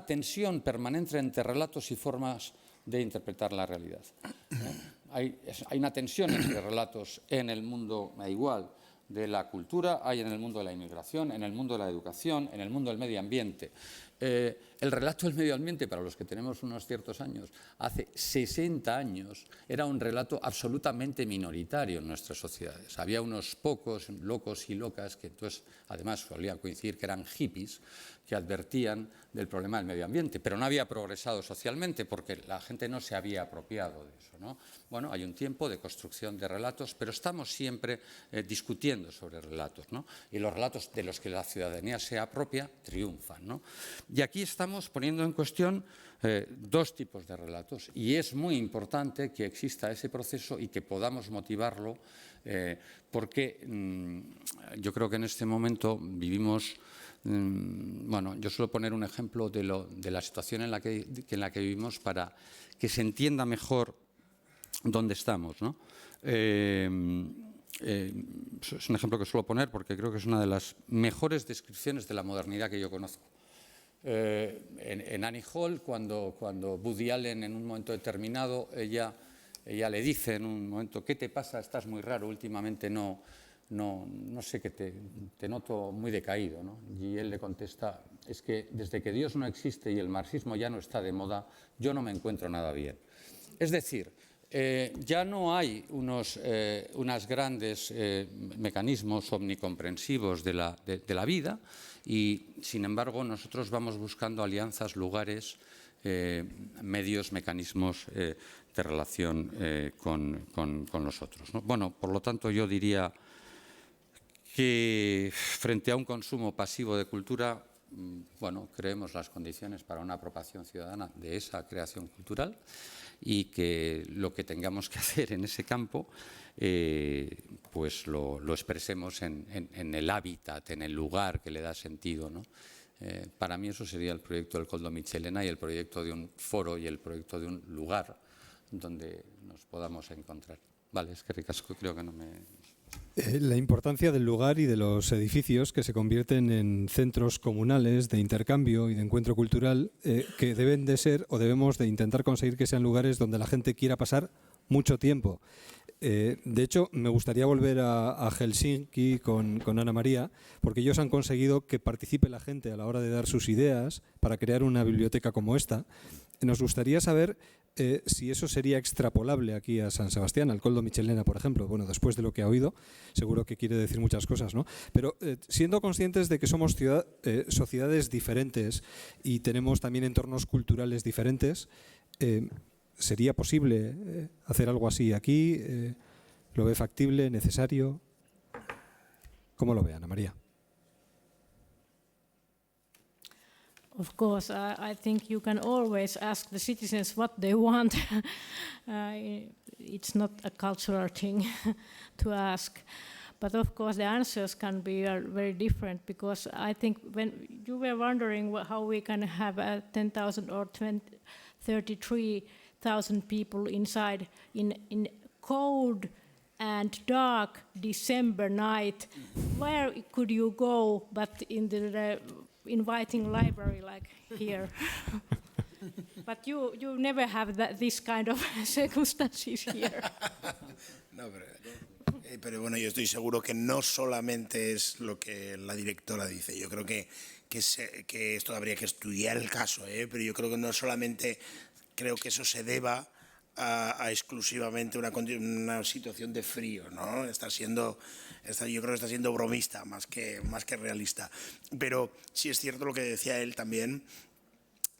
tensión permanente entre relatos y formas de interpretar la realidad. Hay una tensión entre relatos en el mundo igual de la cultura, hay en el mundo de la inmigración, en el mundo de la educación, en el mundo del medio ambiente. El relato del medio ambiente, para los que tenemos unos ciertos años, hace 60 años, era un relato absolutamente minoritario en nuestras sociedades. Había unos pocos locos y locas que entonces, además, solían coincidir que eran hippies, que advertían del problema del medio ambiente, pero no había progresado socialmente porque la gente no se había apropiado de eso, ¿no? Bueno, hay un tiempo de construcción de relatos, pero estamos siempre discutiendo sobre relatos, ¿no? Y los relatos de los que la ciudadanía se apropia triunfan, ¿no? Y aquí estamos poniendo en cuestión dos tipos de relatos y es muy importante que exista ese proceso y que podamos motivarlo porque yo creo que en este momento vivimos. Bueno, yo suelo poner un ejemplo de la situación en la que vivimos para que se entienda mejor dónde estamos, ¿no? es un ejemplo que suelo poner porque creo que es una de las mejores descripciones de la modernidad que yo conozco. En Annie Hall, cuando Woody Allen en un momento determinado, ella le dice en un momento: ¿qué te pasa? Estás muy raro, últimamente no sé, que te noto muy decaído, ¿no? Y él le contesta: es que desde que Dios no existe y el marxismo ya no está de moda, yo no me encuentro nada bien. Es decir, ya no hay unos grandes mecanismos omnicomprensivos de la vida, y sin embargo nosotros vamos buscando alianzas, lugares, medios, mecanismos de relación con los otros, ¿no? Bueno, por lo tanto yo diría que frente a un consumo pasivo de cultura, bueno, creemos las condiciones para una apropiación ciudadana de esa creación cultural, y que lo que tengamos que hacer en ese campo pues lo expresemos en el hábitat, en el lugar que le da sentido, ¿no? Para mí eso sería el proyecto del Koldo Mitxelena, y el proyecto de un foro y el proyecto de un lugar donde nos podamos encontrar. Vale, es que ricasco, creo que no me... La importancia del lugar y de los edificios que se convierten en centros comunales de intercambio y de encuentro cultural, que deben de ser, o debemos de intentar conseguir que sean lugares donde la gente quiera pasar mucho tiempo. De hecho, me gustaría volver a Helsinki con Ana María, porque ellos han conseguido que participe la gente a la hora de dar sus ideas para crear una biblioteca como esta. Nos gustaría saber si eso sería extrapolable aquí a San Sebastián, al Koldo Mitxelena, por ejemplo. Bueno, después de lo que ha oído, seguro que quiere decir muchas cosas, ¿no? Pero siendo conscientes de que somos sociedades diferentes y tenemos también entornos culturales diferentes, ¿sería posible hacer algo así aquí? ¿Lo ve factible, necesario? ¿Cómo lo ve, Ana María? Of course, I think you can always ask the citizens what they want. It's not a cultural thing to ask. But of course, the answers can be very different, because I think when you were wondering how we can have 10,000 or 33,000 people inside in cold and dark December night, where could you go but in the inviting library like here? But you never have this kind of circumstances here. No, pero bueno, yo estoy seguro que no solamente es lo que la directora dice. Yo creo que esto habría que estudiar el caso, pero yo creo que no solamente creo que eso se deba a exclusivamente una situación de frío, ¿no? Yo creo que está siendo bromista más que realista. Pero sí es cierto lo que decía él también,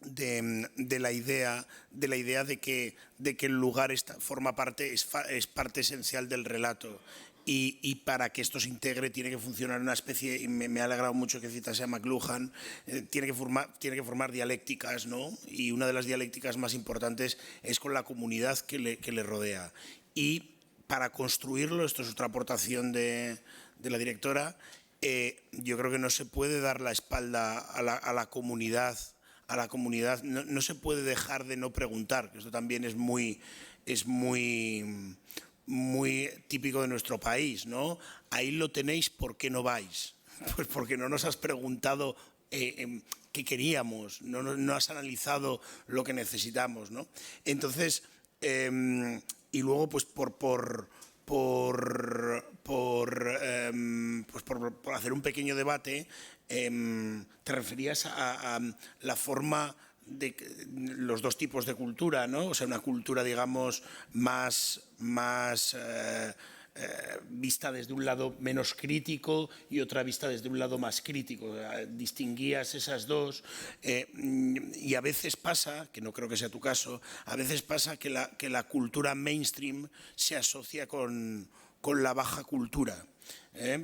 de la idea de que el lugar forma parte, es parte esencial del relato. Y para que esto se integre tiene que funcionar una especie, y me ha alegrado mucho que citase a McLuhan, tiene que formar dialécticas, ¿no? Y una de las dialécticas más importantes es con la comunidad que le rodea. Y para construirlo, esto es otra aportación de la directora, yo creo que no se puede dar la espalda a la comunidad, no se puede dejar de no preguntar, que esto también es muy típico de nuestro país, ¿no? Ahí lo tenéis, ¿por qué no vais? Pues porque no nos has preguntado qué queríamos, no has analizado lo que necesitamos, ¿no? Entonces, y luego pues por hacer un pequeño debate, te referías a la forma de los dos tipos de cultura, ¿no? O sea, una cultura, digamos, más vista desde un lado menos crítico y otra vista desde un lado más crítico. Distinguías esas dos, y a veces pasa, que no creo que sea tu caso, a veces pasa que la cultura mainstream se asocia con la baja cultura.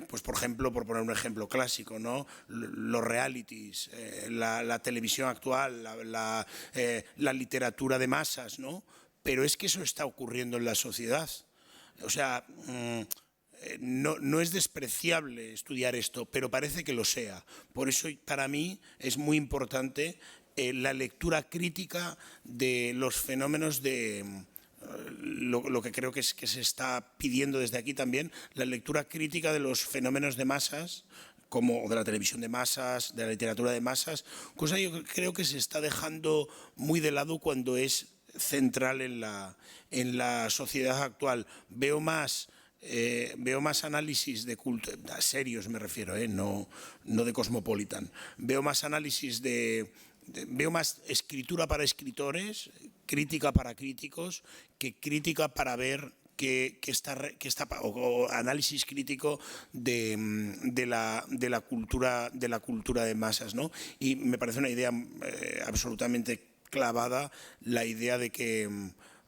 Pues por ejemplo, por poner un ejemplo clásico, ¿no? Los realities, la televisión actual, la literatura de masas, ¿no? Pero es que eso está ocurriendo en la sociedad. O sea, no es despreciable estudiar esto, pero parece que lo sea. Por eso para mí es muy importante la lectura crítica de los fenómenos de lo que creo que se está pidiendo desde aquí también, la lectura crítica de los fenómenos de masas, como de la televisión de masas, de la literatura de masas, cosa que yo creo que se está dejando muy de lado cuando es central en la sociedad actual. Veo más análisis de culto, serios me refiero, no de Cosmopolitan. Veo más análisis veo más escritura para escritores, crítica para críticos, que crítica para ver o análisis crítico de la cultura de masas, ¿no? Y me parece una idea absolutamente clavada, la idea de que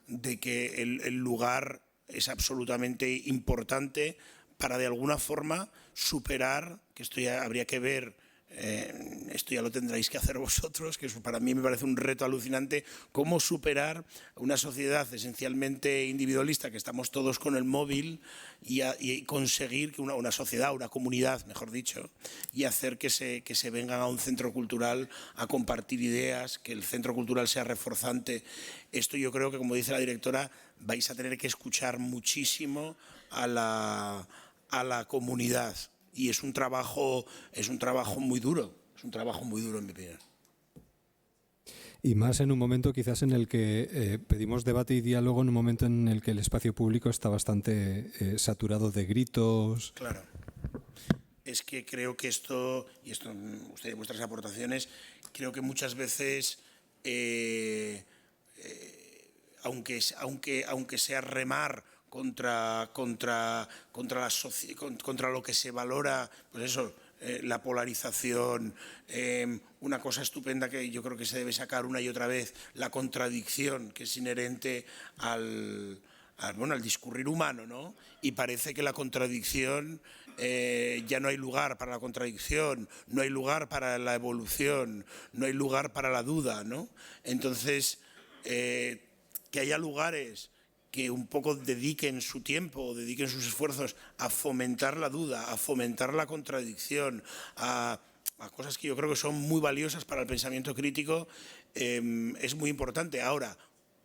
el lugar es absolutamente importante para de alguna forma superar, que esto ya habría que ver, esto ya lo tendréis que hacer vosotros, que eso para mí me parece un reto alucinante, cómo superar una sociedad esencialmente individualista, que estamos todos con el móvil, y conseguir que una sociedad, una comunidad, mejor dicho, y hacer que se vengan a un centro cultural a compartir ideas, que el centro cultural sea reforzante. Esto yo creo que, como dice la directora, vais a tener que escuchar muchísimo a la comunidad. Y es un trabajo muy duro, en mi opinión. Y más en un momento quizás en el que pedimos debate y diálogo, en un momento en el que el espacio público está bastante saturado de gritos. Claro. Es que creo que esto, ustedes, vuestras aportaciones, creo que muchas veces, aunque sea remar contra lo que se valora, pues eso, la polarización, una cosa estupenda que yo creo que se debe sacar una y otra vez, la contradicción que es inherente al discurrir humano, ¿no? Y parece que la contradicción, ya no hay lugar para la contradicción, no hay lugar para la evolución, no hay lugar para la duda, ¿no? Entonces, que haya lugares que un poco dediquen su tiempo, dediquen sus esfuerzos a fomentar la duda, a fomentar la contradicción, a cosas que yo creo que son muy valiosas para el pensamiento crítico, es muy importante. Ahora,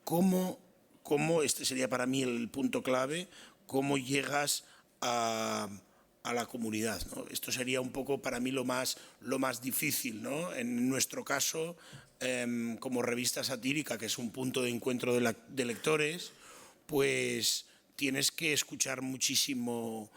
¿cómo este sería para mí el punto clave, cómo llegas a la comunidad, ¿no? Esto sería un poco para mí lo más difícil, ¿no? En nuestro caso, como revista satírica, que es un punto de encuentro de lectores, pues tienes que escuchar muchísimo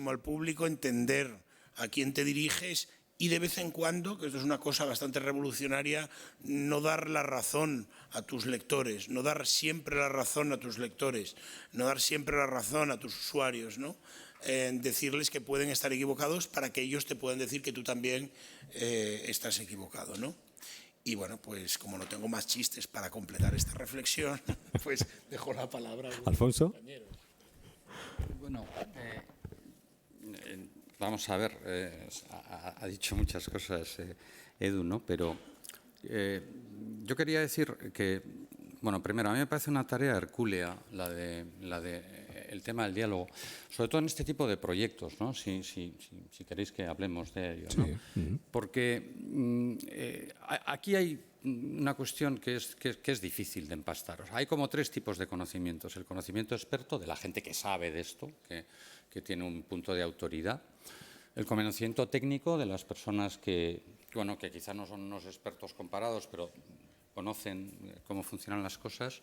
al público, entender a quién te diriges y de vez en cuando, que esto es una cosa bastante revolucionaria, no dar la razón a tus lectores, no dar siempre la razón a tus lectores, no dar siempre la razón a tus usuarios, ¿no? Decirles que pueden estar equivocados para que ellos te puedan decir que tú también estás equivocado, ¿no? Y bueno, pues como no tengo más chistes para completar esta reflexión, pues dejo la palabra a Alfonso. Bueno, vamos a ver, ha dicho muchas cosas Edu, ¿no? Pero yo quería decir que, bueno, primero, a mí me parece una tarea hercúlea la de el tema del diálogo, sobre todo en este tipo de proyectos, ¿no? Si queréis que hablemos de ello, ¿no? Sí. Porque aquí hay una cuestión que es difícil de empastar. O sea, hay como tres tipos de conocimientos. El conocimiento experto de la gente que sabe de esto, que tiene un punto de autoridad. El conocimiento técnico de las personas que quizás no son unos expertos comparados, pero conocen cómo funcionan las cosas.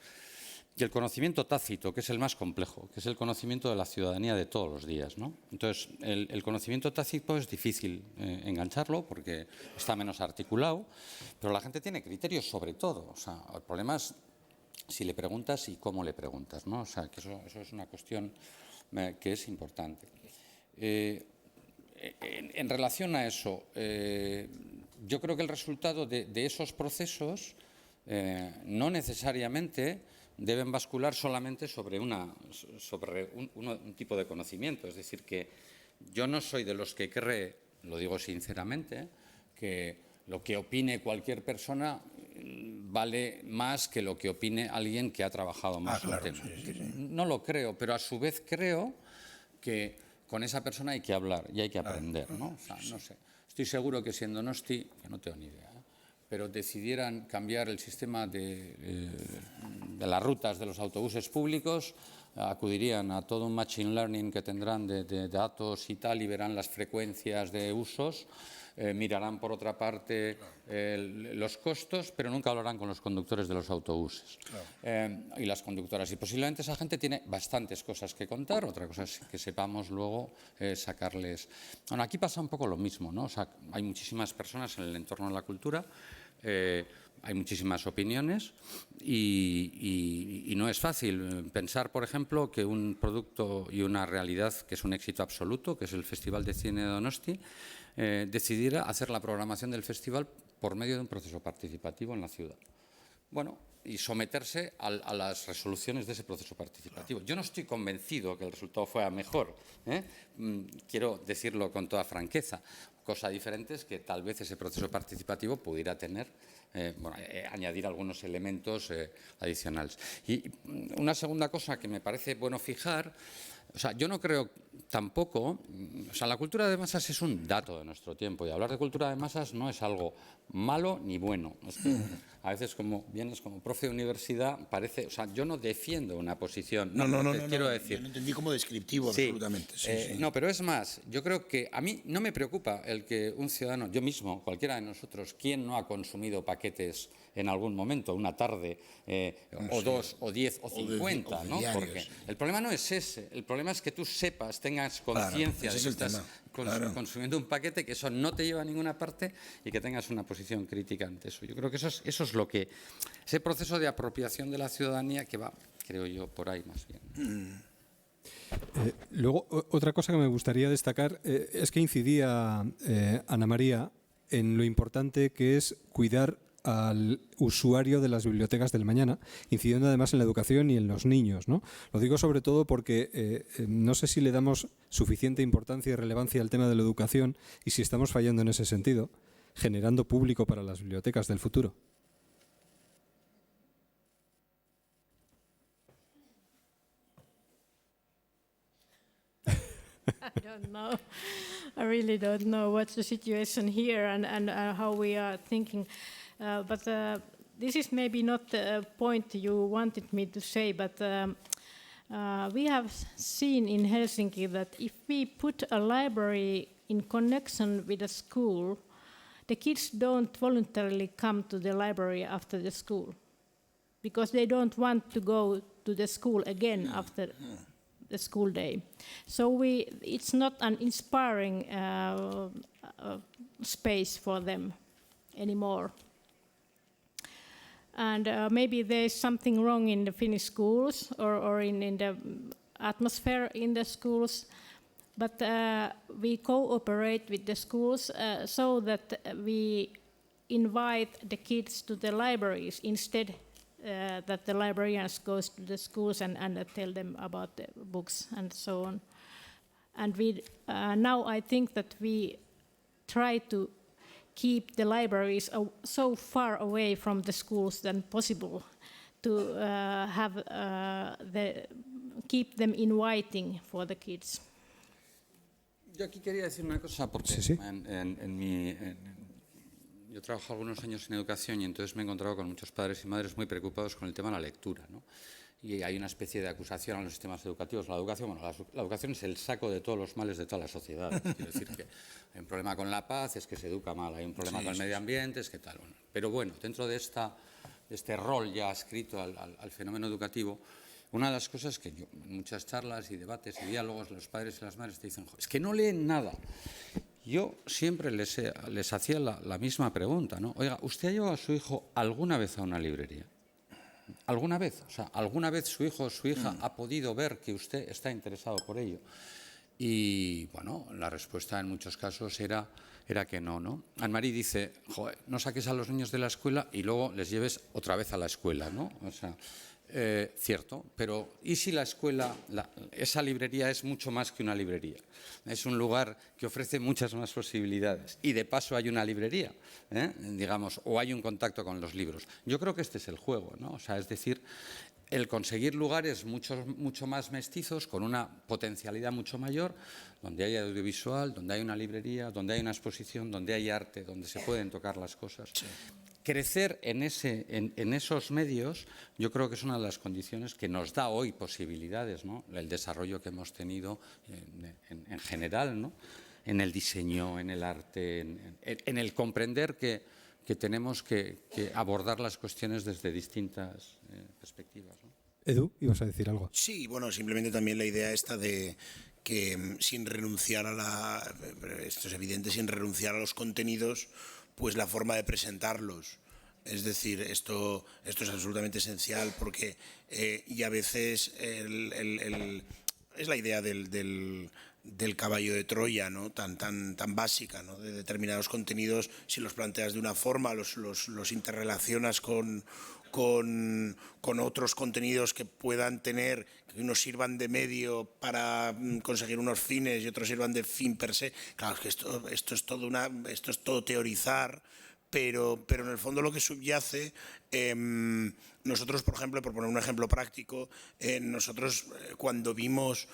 Y el conocimiento tácito, que es el más complejo, que es el conocimiento de la ciudadanía de todos los días, ¿no? Entonces, el conocimiento tácito es difícil engancharlo porque está menos articulado, pero la gente tiene criterios sobre todo. O sea, el problema es si le preguntas y cómo le preguntas, ¿no? O sea, que eso es una cuestión que es importante. En relación a eso, yo creo que el resultado de esos procesos no necesariamente deben bascular solamente sobre un tipo de conocimiento. Es decir, que yo no soy de los que cree, lo digo sinceramente, que lo que opine cualquier persona vale más que lo que opine alguien que ha trabajado más el tema. Sí. No lo creo, pero a su vez creo que con esa persona hay que hablar y hay que aprender, ¿no? O sea, no sé. Estoy seguro que si en Donosti, que no tengo ni idea, pero decidieran cambiar el sistema de de las rutas de los autobuses públicos, acudirían a todo un machine learning que tendrán de datos y tal, y verán las frecuencias de usos, mirarán por otra parte los costos, pero nunca hablarán con los conductores de los autobuses y las conductoras. Y posiblemente esa gente tiene bastantes cosas que contar, otra cosa es que sepamos luego sacarles. Bueno, aquí pasa un poco lo mismo, ¿no? O sea, hay muchísimas personas en el entorno de la cultura, hay muchísimas opiniones y no es fácil pensar, por ejemplo, que un producto y una realidad que es un éxito absoluto, que es el Festival de Cine de Donosti, decidiera hacer la programación del festival por medio de un proceso participativo en la ciudad. Bueno, y someterse a las resoluciones de ese proceso participativo. Yo no estoy convencido que el resultado fuera mejor, quiero decirlo con toda franqueza. Cosa diferente es que tal vez ese proceso participativo pudiera tener, añadir algunos elementos adicionales. Y una segunda cosa que me parece bueno fijar, o sea, yo no creo tampoco, o sea, la cultura de masas es un dato de nuestro tiempo y hablar de cultura de masas no es algo malo ni bueno. Es que a veces como vienes como profe de universidad parece, o sea, yo no defiendo una posición. No, quiero decir. Yo lo entendí como descriptivo, sí, absolutamente. Sí. No, pero es más, yo creo que a mí no me preocupa el que un ciudadano, yo mismo, cualquiera de nosotros, ¿quién no ha consumido paquetes en algún momento, una tarde, o 2, o 10, o 50, o de ¿no? diarios. Porque el problema no es ese, el problema es que tú sepas, tengas conciencia de que estás consumiendo un paquete, que eso no te lleva a ninguna parte y que tengas una posición crítica ante eso. Yo creo que eso es lo que, ese proceso de apropiación de la ciudadanía que va, creo yo, por ahí más bien. Luego, otra cosa que me gustaría destacar es que incidía Ana María en lo importante que es cuidar al usuario de las bibliotecas del mañana, incidiendo además en la educación y en los niños, ¿no? Lo digo sobre todo porque no sé si le damos suficiente importancia y relevancia al tema de la educación y si estamos fallando en ese sentido, generando público para las bibliotecas del futuro. I don't know. I really don't know what's the situation here and how we are thinking. But this is maybe not the point you wanted me to say, but we have seen in Helsinki that if we put a library in connection with a school, the kids don't voluntarily come to the library after the school because they don't want to go to the school again after the school day. So it's not an inspiring space for them anymore. And maybe there's something wrong in the Finnish schools or in the atmosphere in the schools, but we cooperate with the schools so that we invite the kids to the libraries instead that the librarians goes to the schools and tell them about the books and so on. And we now I think that we try to keep the libraries so far away from the schools than possible to keep them inviting for the kids. Yo aquí quería decir una cosa, porque sí. Yo trabajo algunos años en educación y entonces me he encontrado con muchos padres y madres muy preocupados con el tema de la lectura, ¿no? Y hay una especie de acusación a los sistemas educativos. La educación es el saco de todos los males de todas las sociedades. Quiero decir que hay un problema con la paz, es que se educa mal, hay un problema con el medio ambiente, es que tal. Bueno. Pero bueno, dentro de este rol ya adscrito al fenómeno educativo, una de las cosas que yo, en muchas charlas y debates y diálogos, los padres y las madres te dicen, es que no leen nada. Yo siempre les hacía la misma pregunta, ¿no? Oiga, ¿usted ha llevado a su hijo alguna vez a una librería? ¿Alguna vez? O sea, ¿alguna vez su hijo o su hija ha podido ver que usted está interesado por ello? Y, bueno, la respuesta en muchos casos era que no, ¿no? Anne-Marie dice, joder, no saques a los niños de la escuela y luego les lleves otra vez a la escuela, ¿no? O sea, cierto, pero ¿y si la escuela, esa librería es mucho más que una librería? Es un lugar que ofrece muchas más posibilidades y de paso hay una librería, digamos, o hay un contacto con los libros. Yo creo que este es el juego, ¿no? O sea, es decir, el conseguir lugares mucho más mestizos, con una potencialidad mucho mayor, donde hay audiovisual, donde hay una librería, donde hay una exposición, donde hay arte, donde se pueden tocar las cosas. Sí. crecer en esos medios, yo creo que es una de las condiciones que nos da hoy posibilidades, ¿no? El desarrollo que hemos tenido en general, ¿no? En el diseño, en el arte, en el comprender que tenemos que abordar las cuestiones desde distintas perspectivas, ¿no? Edu, ibas a decir algo. Sí, bueno, simplemente también la idea esta de que sin renunciar esto es evidente, sin renunciar a los contenidos, pues la forma de presentarlos. Es decir, esto es absolutamente esencial porque y a veces es la idea del caballo de Troya, ¿no? tan básica, ¿no? De determinados contenidos, si los planteas de una forma, los interrelacionas con otros contenidos que puedan tener, que unos sirvan de medio para conseguir unos fines y otros sirvan de fin per se. Claro, es que esto es todo teorizar, pero en el fondo lo que subyace, nosotros, por ejemplo, por poner un ejemplo práctico, nosotros cuando vimos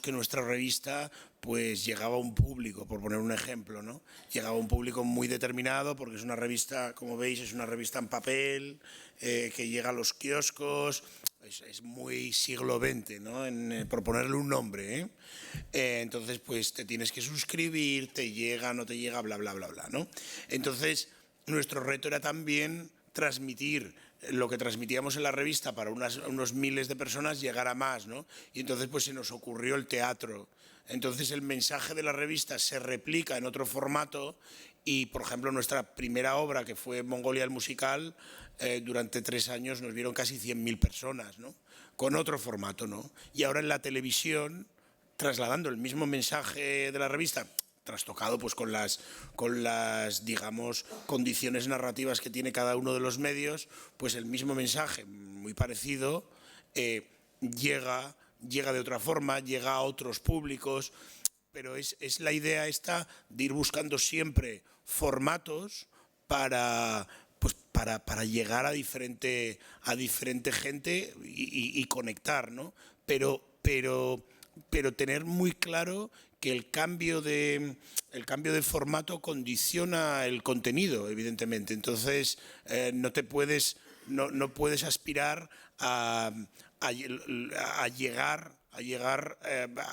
que nuestra revista pues llegaba a un público, por poner un ejemplo, ¿no? Llegaba a un público muy determinado porque es una revista, como veis, es una revista en papel, que llega a los kioscos, es muy siglo XX, ¿no? Por ponerle un nombre, ¿eh? Entonces, pues te tienes que suscribir, te llega, no te llega, bla, bla, bla, bla, ¿no? Entonces, nuestro reto era también transmitir lo que transmitíamos en la revista para unos miles de personas, llegar a más, ¿no? Y entonces pues se nos ocurrió el teatro. Entonces el mensaje de la revista se replica en otro formato y, por ejemplo, nuestra primera obra, que fue Mongolia el musical, durante 3 años nos vieron casi 100.000 personas, ¿no? Con otro formato, ¿no? Y ahora en la televisión, trasladando el mismo mensaje de la revista, trastocado pues con las digamos condiciones narrativas que tiene cada uno de los medios, pues el mismo mensaje muy parecido llega de otra forma, llega a otros públicos, pero es la idea esta de ir buscando siempre formatos para llegar a diferente gente y conectar, ¿no? Pero tener muy claro que el cambio de formato condiciona el contenido, evidentemente. Entonces, no puedes aspirar a llegar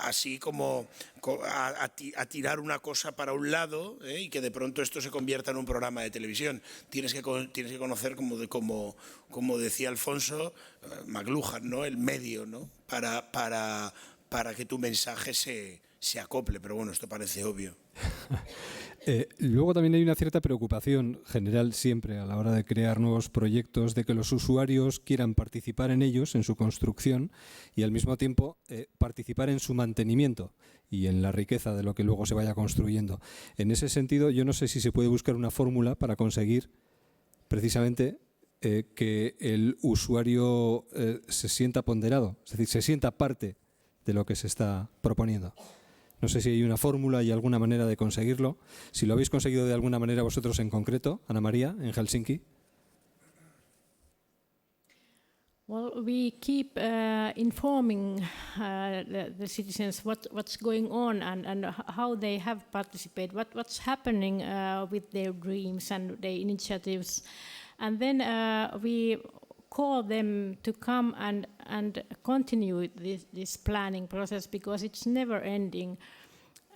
así como a tirar una cosa para un lado, y que de pronto esto se convierta en un programa de televisión. Tienes que conocer, como decía Alfonso McLuhan, ¿no? El medio, ¿no? para que tu mensaje se acople, pero bueno, esto parece obvio. Luego también hay una cierta preocupación general siempre a la hora de crear nuevos proyectos, de que los usuarios quieran participar en ellos, en su construcción, y al mismo tiempo participar en su mantenimiento y en la riqueza de lo que luego se vaya construyendo. En ese sentido, yo no sé si se puede buscar una fórmula para conseguir precisamente que el usuario se sienta ponderado, es decir, se sienta parte de lo que se está proponiendo. No sé si hay una fórmula y alguna manera de conseguirlo. Si lo habéis conseguido de alguna manera vosotros en concreto, Ana María, en Helsinki. Well, we keep informing the citizens what's going on and how they have participated, what's happening with their dreams and their initiatives. And then we call them to come and continue this planning process, because it's never ending.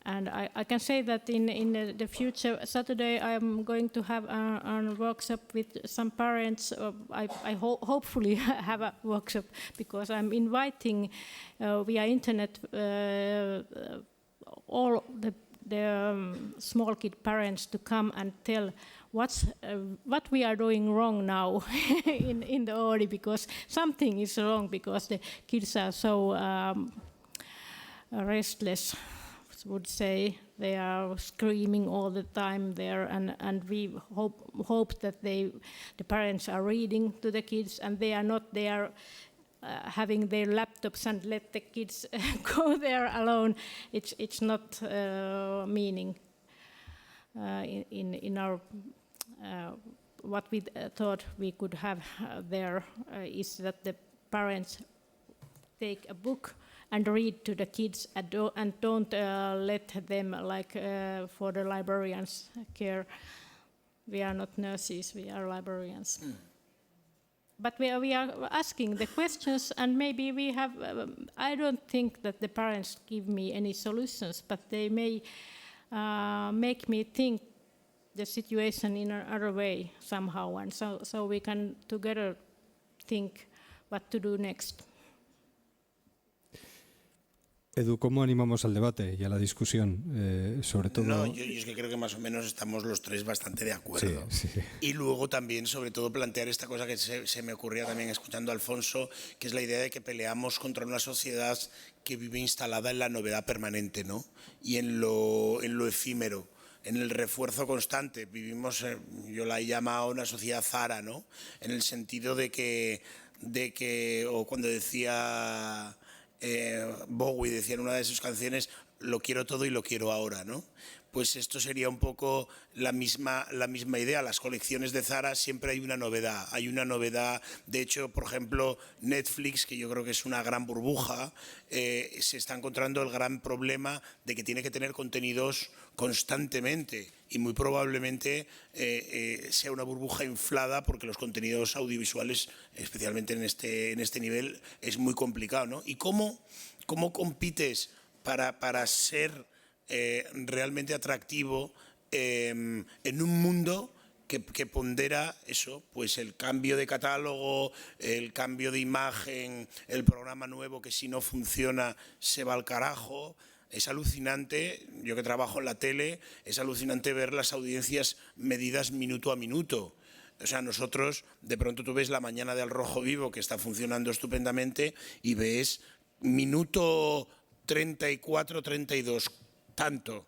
And I can say that in the future, Saturday, I'm going to have a workshop with some parents. I hopefully have a workshop, because I'm inviting via internet all the small kid parents to come and tell what we are doing wrong now in the Oodi, because something is wrong, because the kids are so restless, would say. They are screaming all the time there, and we hope that the parents are reading to the kids, and they are not there having their laptops and let the kids go there alone. It's not meaning in our what we thought we could have there is that the parents take a book and read to the kids and don't let them, like for the librarians, care. We are not nurses, we are librarians. But we are asking the questions, and maybe we have, I don't think that the parents give me any solutions, but they may make me think the situation in another way somehow, and so we can together think what to do next. Edu, ¿cómo animamos al debate y a la discusión? Sobre todo... No, yo es que creo que más o menos estamos los tres bastante de acuerdo. Sí, sí. Y luego también, sobre todo, plantear esta cosa que se me ocurría también escuchando a Alfonso, que es la idea de que peleamos contra una sociedad que vive instalada en la novedad permanente, ¿no? Y en lo efímero, en el refuerzo constante. Vivimos, yo la he llamado una sociedad Zara, ¿no? En el sentido de que o cuando decía... Bowie decía en una de sus canciones, lo quiero todo y lo quiero ahora, ¿no? Pues esto sería un poco la misma idea. Las colecciones de Zara siempre hay una novedad. De hecho, por ejemplo, Netflix, que yo creo que es una gran burbuja, se está encontrando el gran problema de que tiene que tener contenidos constantemente y muy probablemente sea una burbuja inflada porque los contenidos audiovisuales, especialmente en este nivel, es muy complicado, ¿no? ¿Y cómo compites para ser realmente atractivo en un mundo que pondera eso, pues el cambio de catálogo, el cambio de imagen, el programa nuevo que si no funciona se va al carajo? Es alucinante, yo que trabajo en la tele, es alucinante ver las audiencias medidas minuto a minuto. O sea, nosotros, de pronto tú ves La Mañana de Al Rojo Vivo, que está funcionando estupendamente, y ves minuto 34, 32, tanto.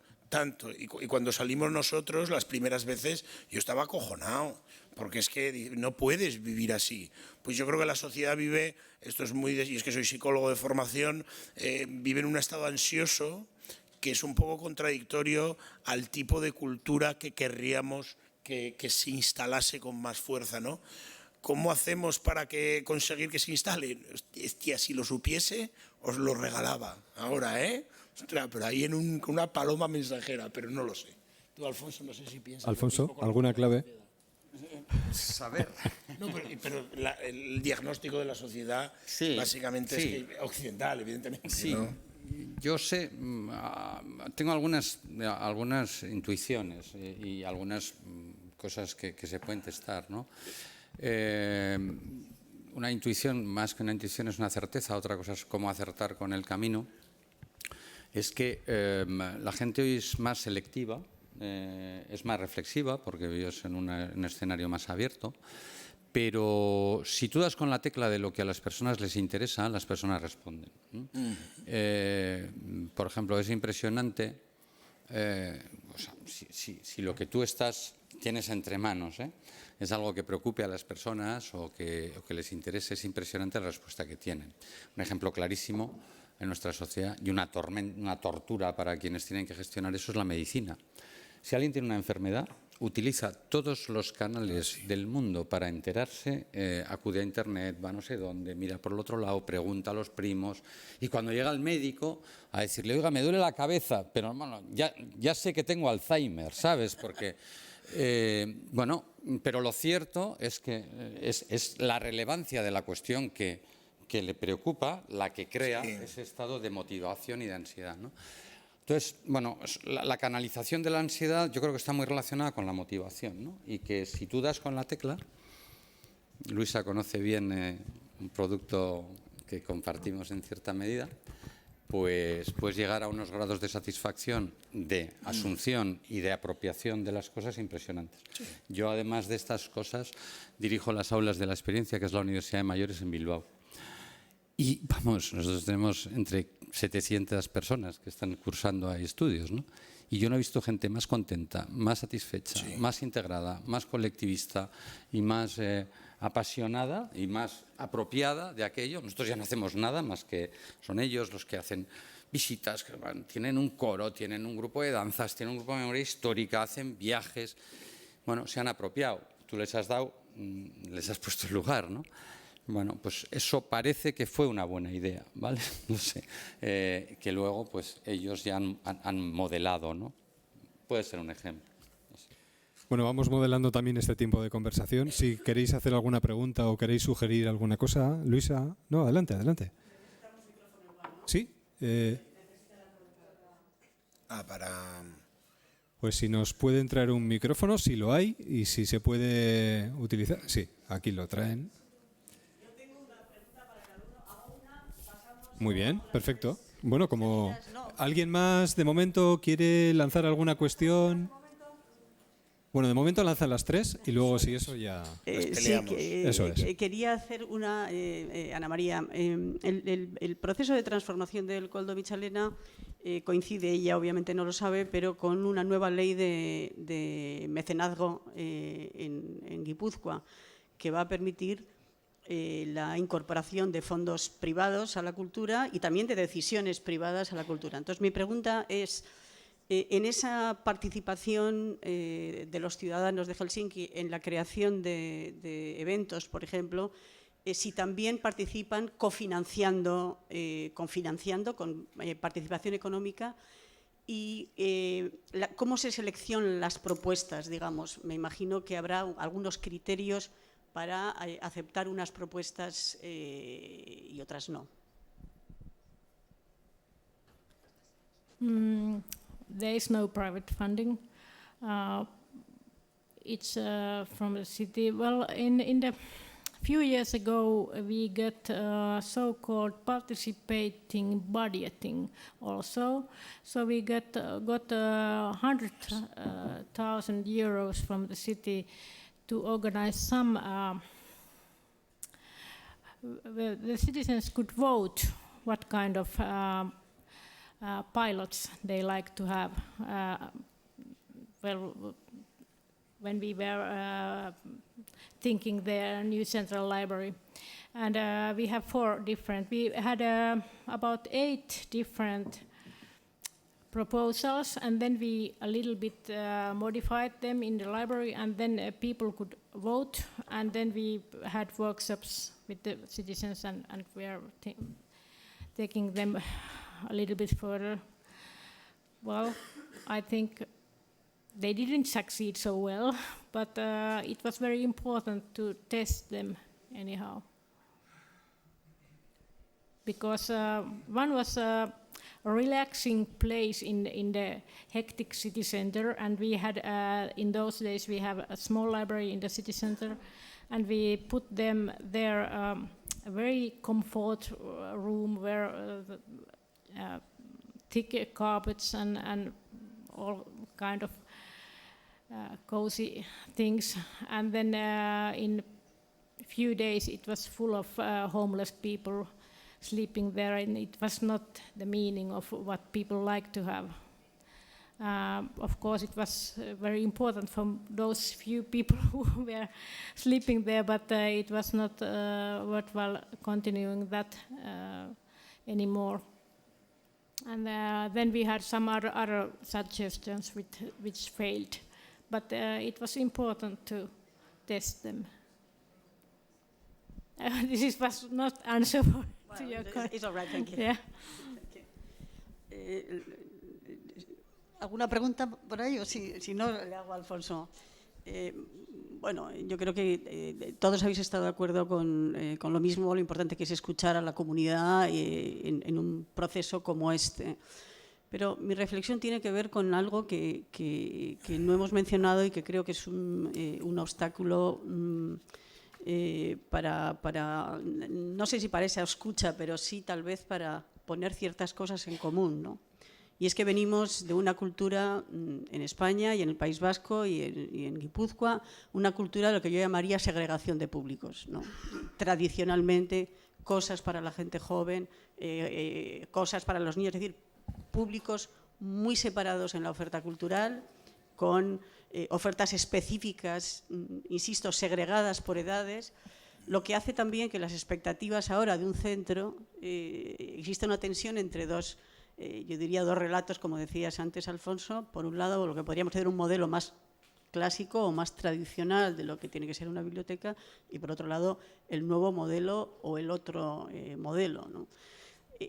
Y cuando salimos nosotros, las primeras veces, yo estaba acojonado, porque es que no puedes vivir así. Pues yo creo que la sociedad vive, esto es y es que soy psicólogo de formación, vive en un estado ansioso que es un poco contradictorio al tipo de cultura que querríamos que se instalase con más fuerza, ¿no? ¿Cómo hacemos para conseguir que se instale? Hostia, si lo supiese, os lo regalaba. Ahora, ¿eh? Ostras, pero ahí con una paloma mensajera, pero no lo sé. Tú, Alfonso, no sé si piensas... Alfonso, ¿alguna clave? Saber. No, pero el diagnóstico de la sociedad básicamente es que occidental, evidentemente. Sí, ¿no? Yo sé, tengo algunas intuiciones y algunas cosas que se pueden testar, ¿no? Una intuición, más que una intuición, es una certeza. Otra cosa es cómo acertar con el camino. Es que la gente hoy es más selectiva, es más reflexiva, porque vives en un escenario más abierto, pero si tú das con la tecla de lo que a las personas les interesa, las personas responden. Por ejemplo, es impresionante, o sea, si lo que tú tienes entre manos es algo que preocupe a las personas o que les interese, es impresionante la respuesta que tienen. Un ejemplo clarísimo en nuestra sociedad y una tortura para quienes tienen que gestionar eso es la medicina. Si alguien tiene una enfermedad, utiliza todos los canales del mundo para enterarse, acude a internet, va no sé dónde, mira por el otro lado, pregunta a los primos, y cuando llega el médico a decirle, oiga, me duele la cabeza, pero hermano, ya sé que tengo Alzheimer, ¿sabes? Porque, bueno, pero lo cierto es que es la relevancia de la cuestión que le preocupa la que crea ese estado de motivación y de ansiedad, ¿no? Entonces, bueno, la canalización de la ansiedad yo creo que está muy relacionada con la motivación, ¿no? Y que si tú das con la tecla, Luisa conoce bien un producto que compartimos en cierta medida, pues puedes llegar a unos grados de satisfacción, de asunción y de apropiación de las cosas impresionantes. Sí. Yo, además de estas cosas, dirijo las aulas de la experiencia, que es la Universidad de Mayores en Bilbao. Y vamos, nosotros tenemos entre 700 personas que están cursando ahí estudios, ¿no? Y yo no he visto gente más contenta, más satisfecha, más integrada, más colectivista y más apasionada y más apropiada de aquello. Nosotros ya no hacemos nada más que son ellos los que hacen visitas, que tienen un coro, tienen un grupo de danzas, tienen un grupo de memoria histórica, hacen viajes. Bueno, se han apropiado. Tú les has dado, les has puesto el lugar, ¿no? Bueno, pues eso parece que fue una buena idea, ¿vale? No sé, que luego pues ellos ya han modelado, ¿no? Puede ser un ejemplo. No sé. Bueno, vamos modelando también este tiempo de conversación. Si queréis hacer alguna pregunta o queréis sugerir alguna cosa, Luisa. No, adelante, adelante. ¿Sí? Pues si nos pueden traer un micrófono, si lo hay, y si se puede utilizar. Sí, aquí lo traen. Muy bien, perfecto. Bueno, como alguien más de momento quiere lanzar alguna cuestión. Bueno, de momento lanzan las tres y luego si eso ya peleamos. Eso es. Quería hacer una, Ana María, el proceso de transformación del Koldo Mitxalena coincide, ella obviamente no lo sabe, pero con una nueva ley de mecenazgo en Guipúzcoa, que va a permitir la incorporación de fondos privados a la cultura y también de decisiones privadas a la cultura. Entonces, mi pregunta es, en esa participación de los ciudadanos de Helsinki en la creación de eventos, por ejemplo, si también participan cofinanciando, con participación económica, y cómo se seleccionan las propuestas, digamos. Me imagino que habrá algunos criterios para aceptar unas propuestas y otras no. There is no private funding. It's from the city. Well, in the few years ago, we got so-called participating budgeting also. So we got 100,000 euros from the city to organize some. The citizens could vote what kind of pilots they like to have. Well, when we were thinking the new central library. And we have we had about 8 different proposals, and then we a little bit modified them in the library, and then people could vote, and then we had workshops with the citizens, and we are taking them a little bit further. Well, I think they didn't succeed so well, but it was very important to test them anyhow. Because one was a relaxing place in the hectic city center, and we had, in those days, we have a small library in the city center, and we put them there, a very comfort room where thick carpets and all kind of cozy things. And then in a few days it was full of homeless people sleeping there, and it was not the meaning of what people like to have. Of course, it was very important for those few people who were sleeping there, but it was not worthwhile continuing that anymore. And then we had some other suggestions which failed, but it was important to test them. This was not answerable to your question. It's all right, thank you. Yeah. ¿Alguna pregunta por ahí? O si no, le hago a Alfonso. Bueno, yo creo que todos habéis estado de acuerdo con lo mismo, lo importante que es escuchar a la comunidad en un proceso como este. Pero mi reflexión tiene que ver con algo que no hemos mencionado y que creo que es un obstáculo para, no sé si para esa escucha, pero sí tal vez para poner ciertas cosas en común, ¿no? Y es que venimos de una cultura en España y en el País Vasco y en Guipúzcoa, una cultura de lo que yo llamaría segregación de públicos, ¿no? Tradicionalmente, cosas para la gente joven, cosas para los niños, es decir, públicos muy separados en la oferta cultural, con ofertas específicas, insisto, segregadas por edades, lo que hace también que las expectativas ahora de un centro, existe una tensión entre dos, yo diría dos relatos, como decías antes, Alfonso. Por un lado, lo que podríamos tener un modelo más clásico o más tradicional de lo que tiene que ser una biblioteca, y por otro lado, el nuevo modelo o el otro modelo, ¿no?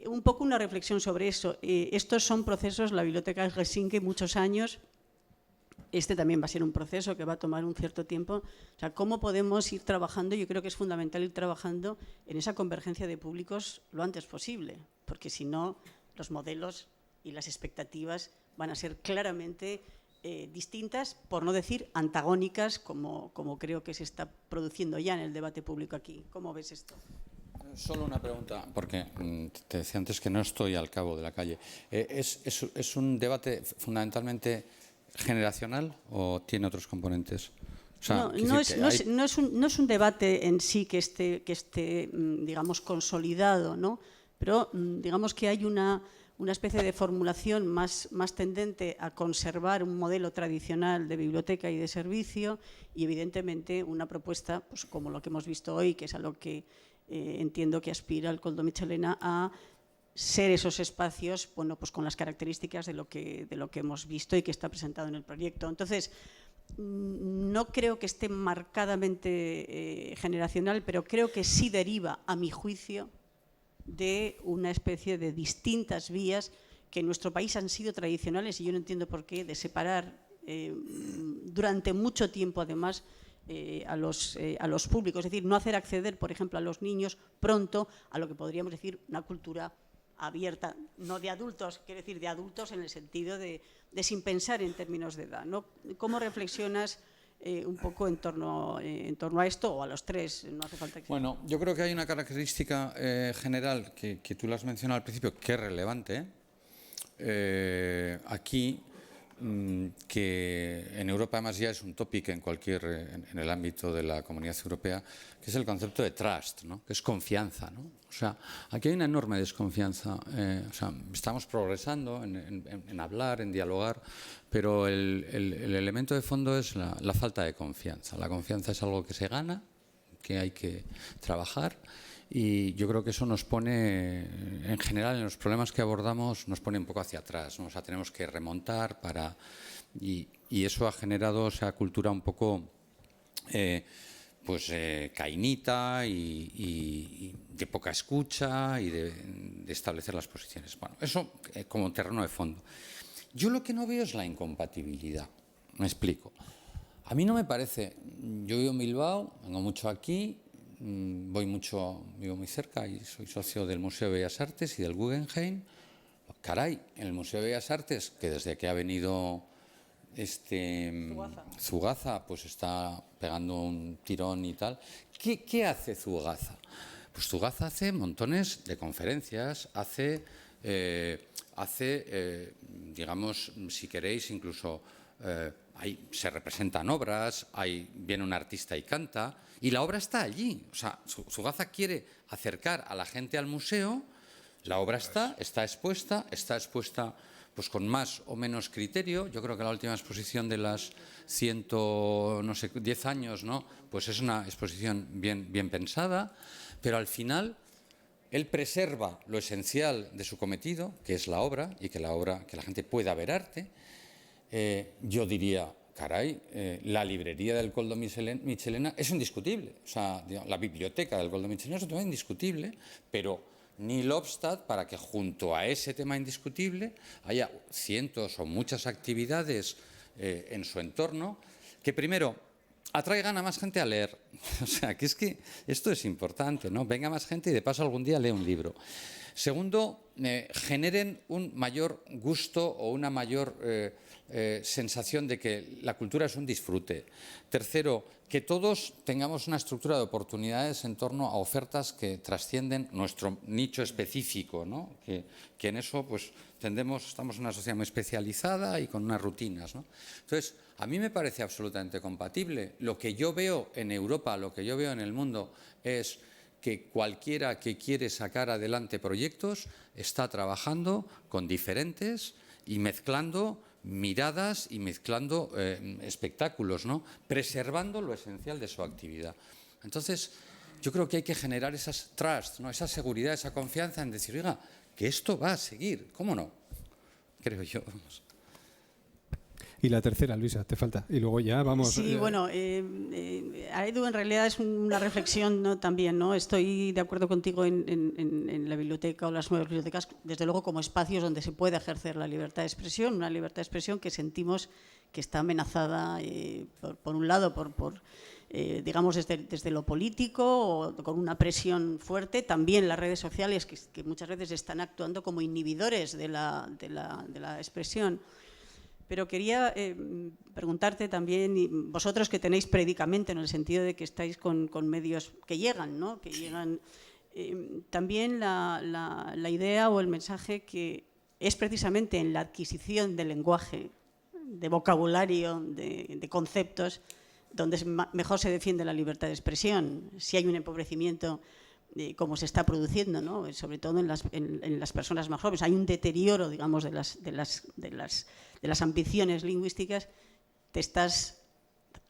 Un poco una reflexión sobre eso. Estos son procesos, la Biblioteca de Helsinki, muchos años, este también va a ser un proceso que va a tomar un cierto tiempo. O sea, ¿cómo podemos ir trabajando? Yo creo que es fundamental ir trabajando en esa convergencia de públicos lo antes posible, porque si no, los modelos y las expectativas van a ser claramente distintas, por no decir antagónicas, como creo que se está produciendo ya en el debate público aquí. ¿Cómo ves esto? Solo una pregunta, porque te decía antes que no estoy al cabo de la calle. ¿Es un debate fundamentalmente generacional o tiene otros componentes? O sea, no es un debate en sí que esté digamos, consolidado, ¿no? Pero digamos que hay una especie de formulación más tendente a conservar un modelo tradicional de biblioteca y de servicio y, evidentemente, una propuesta pues, como lo que hemos visto hoy, que es a lo que entiendo que aspira el Koldo Mitxelena, a ser esos espacios, bueno, pues con las características de lo que hemos visto y que está presentado en el proyecto. Entonces, no creo que esté marcadamente generacional, pero creo que sí deriva, a mi juicio, de una especie de distintas vías que en nuestro país han sido tradicionales, y yo no entiendo por qué, de separar durante mucho tiempo, además, a los públicos, es decir, no hacer acceder, por ejemplo, a los niños pronto a lo que podríamos decir una cultura abierta, no de adultos, quiero decir de adultos en el sentido de sin pensar en términos de edad, ¿no? ¿Cómo reflexionas un poco en torno a esto, o a los tres? No hace falta que... Bueno, yo creo que hay una característica general que tú la has mencionado al principio, que es relevante. Aquí, que en Europa además ya es un tópico en el ámbito de la Comunidad Europea, que es el concepto de trust, ¿no? Que es confianza, ¿no? O sea, aquí hay una enorme desconfianza. O sea, estamos progresando en hablar, en dialogar, pero el elemento de fondo es la falta de confianza. La confianza es algo que se gana, que hay que trabajar, y yo creo que eso nos pone, en general, en los problemas que abordamos, nos pone un poco hacia atrás, ¿no? O sea, tenemos que remontar y eso ha generado esa cultura un poco cainita y de poca escucha y de establecer las posiciones. Bueno, eso como terreno de fondo. Yo lo que no veo es la incompatibilidad. Me explico. A mí no me parece. Yo vivo en Bilbao, vengo mucho aquí, vivo muy cerca y soy socio del Museo de Bellas Artes y del Guggenheim. Caray, en el Museo de Bellas Artes, que desde que ha venido Zugaza, pues está pegando un tirón y tal. ¿Qué hace Zugaza? Pues Zugaza hace montones de conferencias, digamos, si queréis, incluso ahí se representan obras, viene un artista y canta, y la obra está allí. O sea, Zugaza quiere acercar a la gente al museo, la obra está expuesta pues con más o menos criterio. Yo creo que la última exposición de las 10 años, ¿no? Pues es una exposición bien pensada, pero al final él preserva lo esencial de su cometido, que es la obra, y que la gente pueda ver arte. Yo diría, caray, la librería del Koldo Mitxelena es indiscutible. O sea, la biblioteca del Koldo Mitxelena es un tema indiscutible, pero ni Lobstad para que junto a ese tema indiscutible haya cientos o muchas actividades en su entorno que primero atraigan a más gente a leer. O sea, que es que esto es importante, ¿no? Venga más gente y de paso algún día lee un libro. Segundo, generen un mayor gusto o una mayor sensación de que la cultura es un disfrute. Tercero, que todos tengamos una estructura de oportunidades en torno a ofertas que trascienden nuestro nicho específico, ¿no? Que en eso pues estamos en una sociedad muy especializada y con unas rutinas, ¿no? Entonces, a mí me parece absolutamente compatible. Lo que yo veo en Europa, lo que yo veo en el mundo es que cualquiera que quiere sacar adelante proyectos está trabajando con diferentes y mezclando miradas y mezclando espectáculos, ¿no? Preservando lo esencial de su actividad. Entonces, yo creo que hay que generar esas trust, ¿no? Esa seguridad, esa confianza en decir, oiga, que esto va a seguir, ¿cómo no? Creo yo. Y la tercera, Luisa, te falta. Y luego ya vamos... Sí, bueno, Edu, en realidad es una reflexión, ¿no? También, ¿no? Estoy de acuerdo contigo en la biblioteca o las nuevas bibliotecas, desde luego como espacios donde se puede ejercer la libertad de expresión, una libertad de expresión que sentimos que está amenazada, por un lado, digamos, desde lo político o con una presión fuerte, también las redes sociales que muchas veces están actuando como inhibidores de la expresión. Pero quería preguntarte también, y vosotros que tenéis predicamento en el sentido de que estáis con medios que llegan, ¿no? Que llegan, también la idea o el mensaje que es precisamente en la adquisición del lenguaje, de vocabulario, de conceptos, donde mejor se defiende la libertad de expresión. Si hay un empobrecimiento como se está produciendo, ¿no? Sobre todo en las personas más jóvenes, hay un deterioro, digamos, de las ambiciones lingüísticas, te estás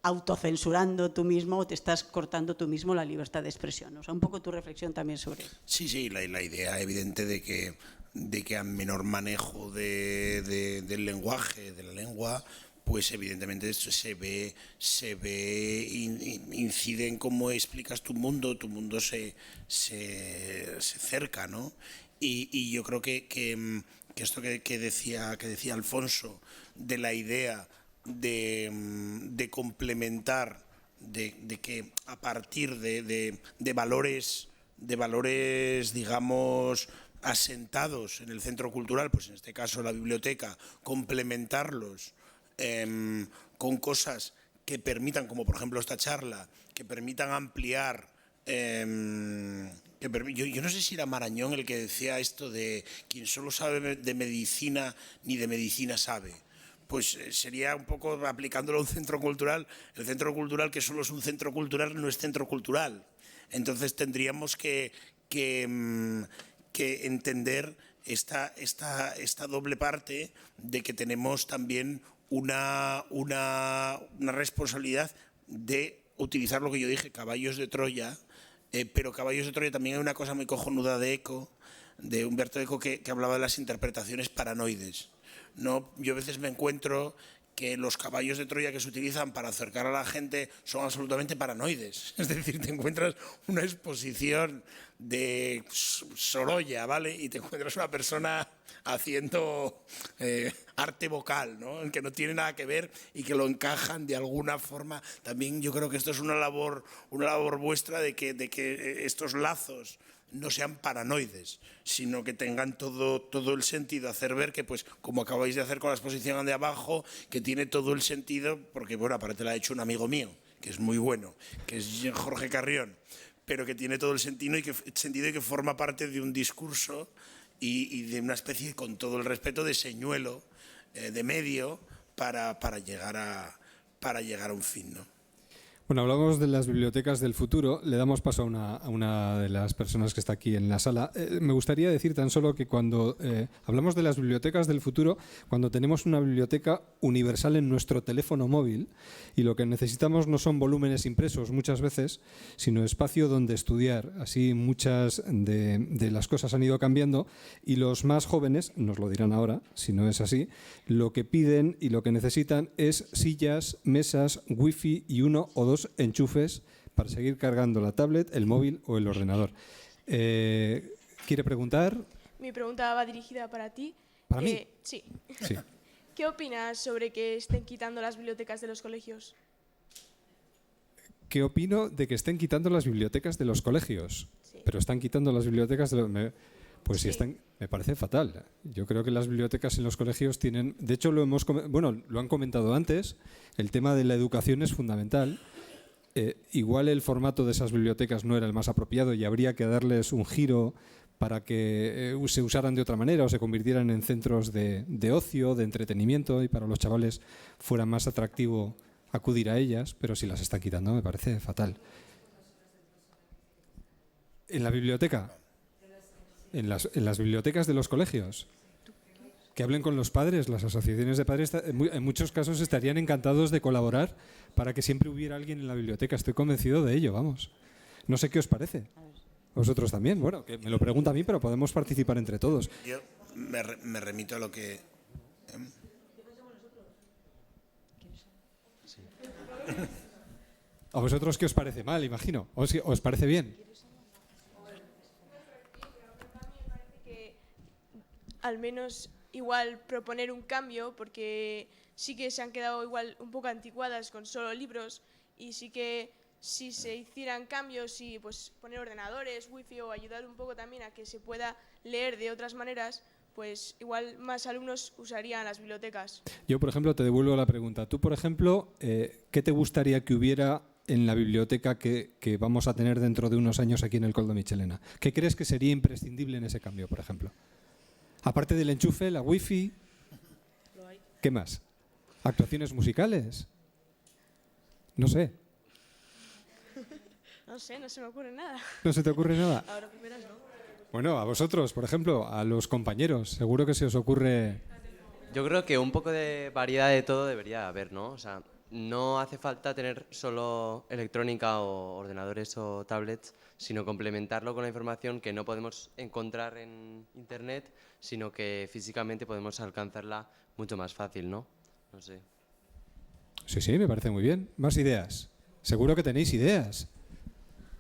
autocensurando tú mismo o te estás cortando tú mismo la libertad de expresión. O sea, un poco tu reflexión también sobre eso. Sí, la idea evidente de que a menor manejo del lenguaje, de la lengua, pues evidentemente esto se ve incide en cómo explicas tu mundo se cerca, ¿no? Y yo creo que esto que decía Alfonso, de la idea de complementar, de que a partir de valores, digamos, asentados en el centro cultural, pues en este caso la biblioteca, complementarlos con cosas que permitan, como por ejemplo esta charla, que permitan ampliar. Yo no sé si era Marañón el que decía esto de quien solo sabe de medicina ni de medicina sabe. Pues sería un poco aplicándolo a un centro cultural. El centro cultural, que solo es un centro cultural, no es centro cultural. Entonces tendríamos que entender esta doble parte de que tenemos también una responsabilidad de utilizar lo que yo dije, caballos de Troya, pero caballos de Troya también hay una cosa muy cojonuda de Eco, de Humberto Eco, que hablaba de las interpretaciones paranoides, ¿no? Yo a veces me encuentro que los caballos de Troya que se utilizan para acercar a la gente son absolutamente paranoides. Es decir, te encuentras una exposición de Sorolla, ¿vale? Y te encuentras una persona haciendo arte vocal, ¿no? Que no tiene nada que ver y que lo encajan de alguna forma. También yo creo que esto es una labor vuestra de que estos lazos no sean paranoides, sino que tengan todo el sentido, hacer ver que, pues, como acabáis de hacer con la exposición de abajo, que tiene todo el sentido, porque, bueno, aparte la ha hecho un amigo mío, que es muy bueno, que es Jorge Carrión, pero que tiene todo el sentido y que forma parte de un discurso y de una especie, con todo el respeto, de señuelo, de medio, para llegar a un fin, ¿no? Bueno, hablamos de las bibliotecas del futuro. Le damos paso a una de las personas que está aquí en la sala. Me gustaría decir tan solo que cuando hablamos de las bibliotecas del futuro, cuando tenemos una biblioteca universal en nuestro teléfono móvil, y lo que necesitamos no son volúmenes impresos muchas veces, sino espacio donde estudiar. Así muchas de las cosas han ido cambiando y los más jóvenes, nos lo dirán ahora, si no es así, lo que piden y lo que necesitan es sillas, mesas, wifi y 1 o 2 enchufes para seguir cargando la tablet, el móvil o el ordenador. ¿Quiere preguntar? Mi pregunta va dirigida para ti. ¿Para mí? Sí. Sí. ¿Qué opinas sobre que estén quitando las bibliotecas de los colegios? ¿Qué opino de que estén quitando las bibliotecas de los colegios? Sí. Pero están quitando las bibliotecas de los... Pues sí, Sí. me parece fatal. Yo creo que las bibliotecas en los colegios tienen... De hecho, lo han comentado antes, el tema de la educación es fundamental. Igual el formato de esas bibliotecas no era el más apropiado y habría que darles un giro para que se usaran de otra manera o se convirtieran en centros de ocio, de entretenimiento, y para los chavales fuera más atractivo acudir a ellas, pero si las están quitando me parece fatal. ¿En la biblioteca? En las bibliotecas de los colegios. Que hablen con los padres, las asociaciones de padres en muchos casos estarían encantados de colaborar para que siempre hubiera alguien en la biblioteca. Estoy convencido de ello, vamos. No sé qué os parece. ¿Vosotros también? Bueno, que me lo pregunta a mí, pero podemos participar entre todos. Yo me remito a lo que... ¿A vosotros qué os parece mal, imagino? ¿Os parece bien? Al menos igual proponer un cambio, porque sí que se han quedado igual un poco anticuadas con solo libros, y sí que si se hicieran cambios y pues poner ordenadores, wifi o ayudar un poco también a que se pueda leer de otras maneras, pues igual más alumnos usarían las bibliotecas. Yo, por ejemplo, te devuelvo la pregunta. Tú, por ejemplo, ¿qué te gustaría que hubiera en la biblioteca que vamos a tener dentro de unos años aquí en el Koldo Mitxelena? ¿Qué crees que sería imprescindible en ese cambio, por ejemplo? Aparte del enchufe, la wifi, ¿qué más? ¿Actuaciones musicales? No sé. No sé, no se me ocurre nada. ¿No se te ocurre nada? Ahora primeras no. Bueno, a vosotros, por ejemplo, a los compañeros, seguro que se os ocurre... Yo creo que un poco de variedad de todo debería haber, ¿no? O sea, no hace falta tener solo electrónica o ordenadores o tablets, sino complementarlo con la información que no podemos encontrar en Internet, sino que físicamente podemos alcanzarla mucho más fácil, ¿no? No sé. Sí, me parece muy bien. Más ideas. Seguro que tenéis ideas.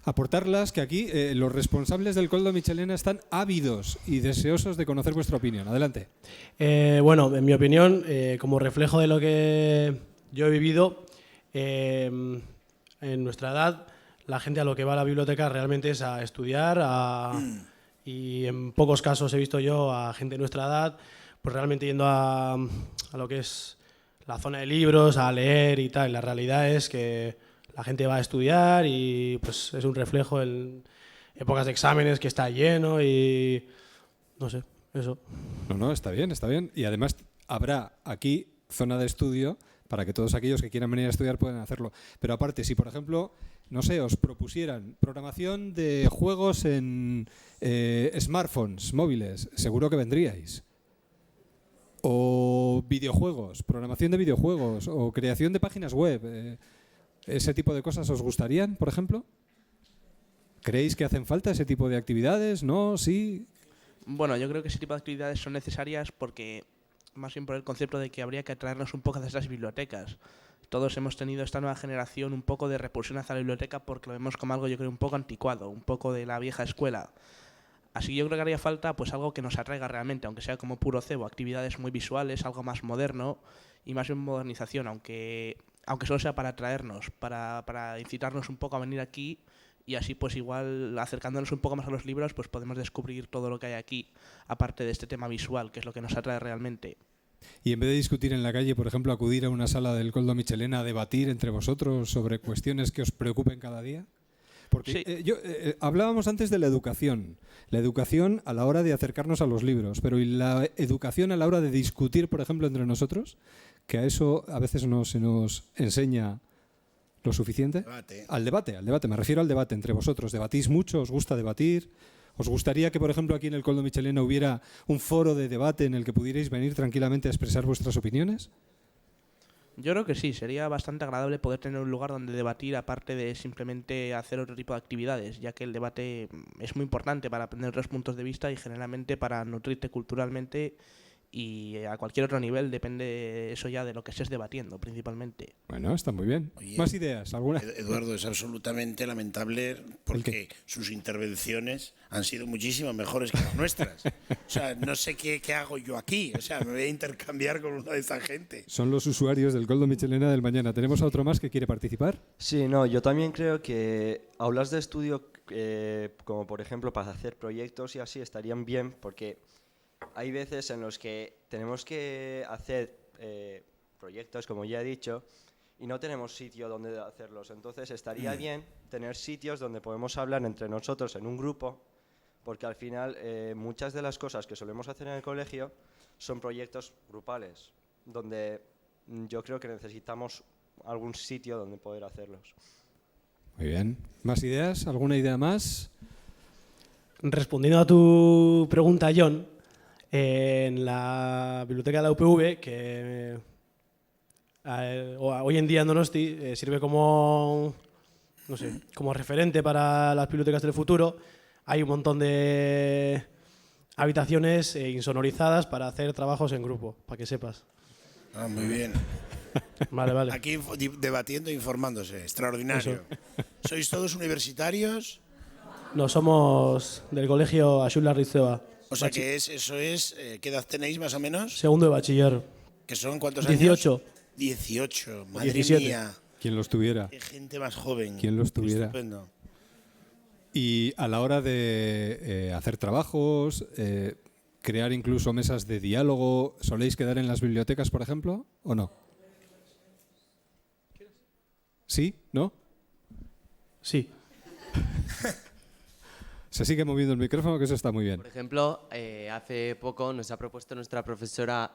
Aportarlas, que aquí los responsables del Koldo Mitxelena están ávidos y deseosos de conocer vuestra opinión. Adelante. Bueno, en mi opinión, como reflejo de lo que yo he vivido, en nuestra edad, la gente a lo que va a la biblioteca realmente es a estudiar, y en pocos casos he visto yo a gente de nuestra edad pues realmente yendo a lo que es la zona de libros, a leer y tal. La realidad es que la gente va a estudiar y pues es un reflejo en épocas de exámenes que está lleno y no sé, eso. No, está bien, está bien. Y además habrá aquí zona de estudio para que todos aquellos que quieran venir a estudiar puedan hacerlo. Pero aparte, si por ejemplo, no sé, os propusieran programación de juegos en smartphones, móviles, seguro que vendríais. O videojuegos, programación de videojuegos, o creación de páginas web. ¿Ese tipo de cosas os gustarían, por ejemplo? ¿Creéis que hacen falta ese tipo de actividades? ¿No? ¿Sí? Bueno, yo creo que ese tipo de actividades son necesarias porque, más bien por el concepto de que habría que atraernos un poco a esas bibliotecas. Todos hemos tenido esta nueva generación un poco de repulsión hacia la biblioteca porque lo vemos como algo, yo creo, un poco anticuado, un poco de la vieja escuela. Así que yo creo que haría falta pues algo que nos atraiga realmente, aunque sea como puro cebo, actividades muy visuales, algo más moderno y más bien modernización, aunque solo sea para atraernos, para incitarnos un poco a venir aquí, y así pues igual acercándonos un poco más a los libros pues podemos descubrir todo lo que hay aquí, aparte de este tema visual, que es lo que nos atrae realmente. Y en vez de discutir en la calle, por ejemplo, acudir a una sala del Koldo Mitxelena a debatir entre vosotros sobre cuestiones que os preocupen cada día. Porque sí. Hablábamos antes de la educación a la hora de acercarnos a los libros, pero ¿y la educación a la hora de discutir, por ejemplo, entre nosotros? Que a eso a veces no se nos enseña lo suficiente. Al debate, me refiero al debate entre vosotros. ¿Debatís mucho? ¿Os gusta debatir? ¿Os gustaría que, por ejemplo, aquí en el Koldo Mitxelena hubiera un foro de debate en el que pudierais venir tranquilamente a expresar vuestras opiniones? Yo creo que sí, sería bastante agradable poder tener un lugar donde debatir aparte de simplemente hacer otro tipo de actividades, ya que el debate es muy importante para aprender otros puntos de vista y generalmente para nutrirte culturalmente, y a cualquier otro nivel depende eso ya de lo que estés debatiendo principalmente. Bueno, está muy bien. Oye, ¿Más ideas? ¿Alguna? Eduardo, es absolutamente lamentable porque sus intervenciones han sido muchísimo mejores que las nuestras. O sea, no sé qué hago yo aquí. O sea, me voy a intercambiar con una de esa gente. Son los usuarios del Koldo Mitxelena del mañana. ¿Tenemos a otro más que quiere participar? Sí, no, yo también creo que aulas de estudio, como por ejemplo para hacer proyectos y así, estarían bien porque hay veces en los que tenemos que hacer proyectos, como ya he dicho, y no tenemos sitio donde hacerlos. Entonces estaría bien tener sitios donde podemos hablar entre nosotros en un grupo, porque al final muchas de las cosas que solemos hacer en el colegio son proyectos grupales, donde yo creo que necesitamos algún sitio donde poder hacerlos. Muy bien. ¿Más ideas? ¿Alguna idea más? Respondiendo a tu pregunta, John, en la biblioteca de la UPV, que hoy en día en Donosti sirve como, no sé, como referente para las bibliotecas del futuro, hay un montón de habitaciones insonorizadas para hacer trabajos en grupo, para que sepas. Ah, muy bien. Vale. Aquí debatiendo e informándose. Extraordinario. ¿Sois todos universitarios? No, somos del colegio Axula Rizzoa. O sea que eso es, ¿qué edad tenéis más o menos? Segundo de bachiller. ¿Que son cuántos 18. años? 18. Madre 17. mía. Quien los tuviera. Qué gente más joven. Quien los tuviera. Estupendo. Y a la hora de hacer trabajos, crear incluso mesas de diálogo, ¿soléis quedar en las bibliotecas, por ejemplo, o no? ¿Sí? ¿No? Sí. Se sigue moviendo el micrófono, que eso está muy bien. Por ejemplo, hace poco nos ha propuesto nuestra profesora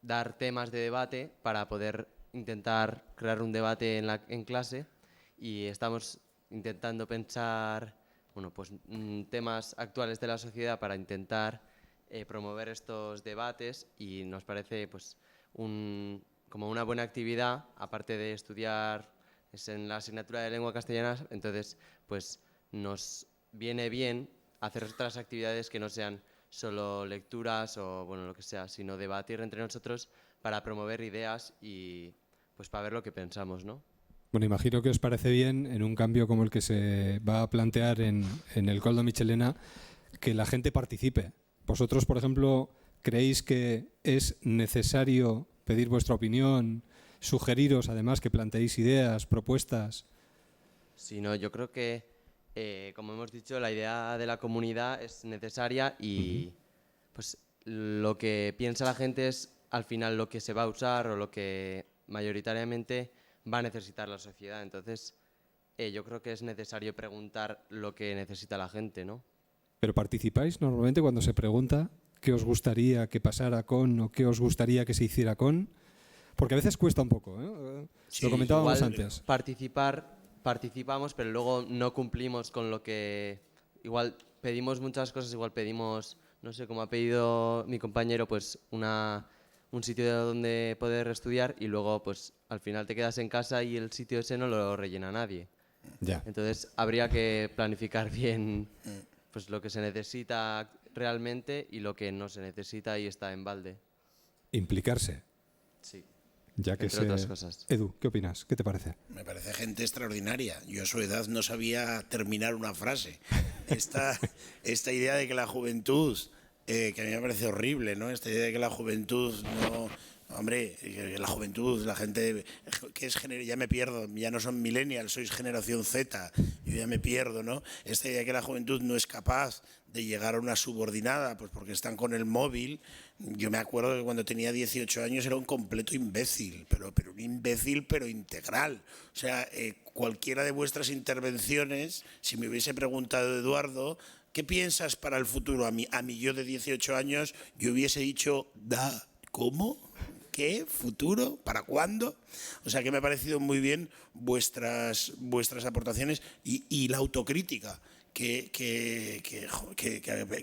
dar temas de debate para poder intentar crear un debate en clase, y estamos intentando pensar temas actuales de la sociedad para intentar promover estos debates, y nos parece como una buena actividad, aparte de estudiar en la asignatura de lengua castellana. Entonces pues nos viene bien hacer otras actividades que no sean solo lecturas o lo que sea, sino debatir entre nosotros para promover ideas y pues para ver lo que pensamos, ¿no? Bueno, imagino que os parece bien, en un cambio como el que se va a plantear en el Koldo Michelena, que la gente participe. Vosotros, por ejemplo, ¿creéis que es necesario pedir vuestra opinión, sugeriros además que planteéis ideas, propuestas? Sí, no, yo creo que, como hemos dicho, la idea de la comunidad es necesaria, y pues lo que piensa la gente es al final lo que se va a usar o lo que mayoritariamente va a necesitar la sociedad. Entonces, yo creo que es necesario preguntar lo que necesita la gente, ¿no? ¿Pero participáis normalmente cuando se pregunta qué os gustaría que pasara con o qué os gustaría que se hiciera con? Porque a veces cuesta un poco, ¿eh? Sí, lo comentábamos igual antes. Participamos, pero luego no cumplimos con lo que... Igual pedimos muchas cosas, igual pedimos, no sé, como ha pedido mi compañero, pues un sitio donde poder estudiar, y luego pues al final te quedas en casa y el sitio ese no lo rellena nadie. Ya. Entonces habría que planificar bien pues lo que se necesita realmente y lo que no se necesita y está en balde. Implicarse. Sí. Ya que entre otras cosas. Edu, ¿qué opinas? ¿Qué te parece? Me parece gente extraordinaria. Yo a su edad no sabía terminar una frase. Esta idea de que la juventud, que a mí me parece horrible, ¿no? Esta idea de que la juventud no... Hombre, la juventud, la gente que es ya me pierdo, ya no son millennials, sois generación Z, yo ya me pierdo, ¿no? Esta idea de que la juventud no es capaz de llegar a una subordinada, pues porque están con el móvil. Yo me acuerdo que cuando tenía 18 años era un completo imbécil, pero un imbécil pero integral. O sea, cualquiera de vuestras intervenciones, si me hubiese preguntado Eduardo, ¿qué piensas para el futuro? A mí yo de 18 años, yo hubiese dicho, ¿cómo? ¿Qué? ¿Futuro? ¿Para cuándo? O sea que me ha parecido muy bien vuestras aportaciones y la autocrítica, que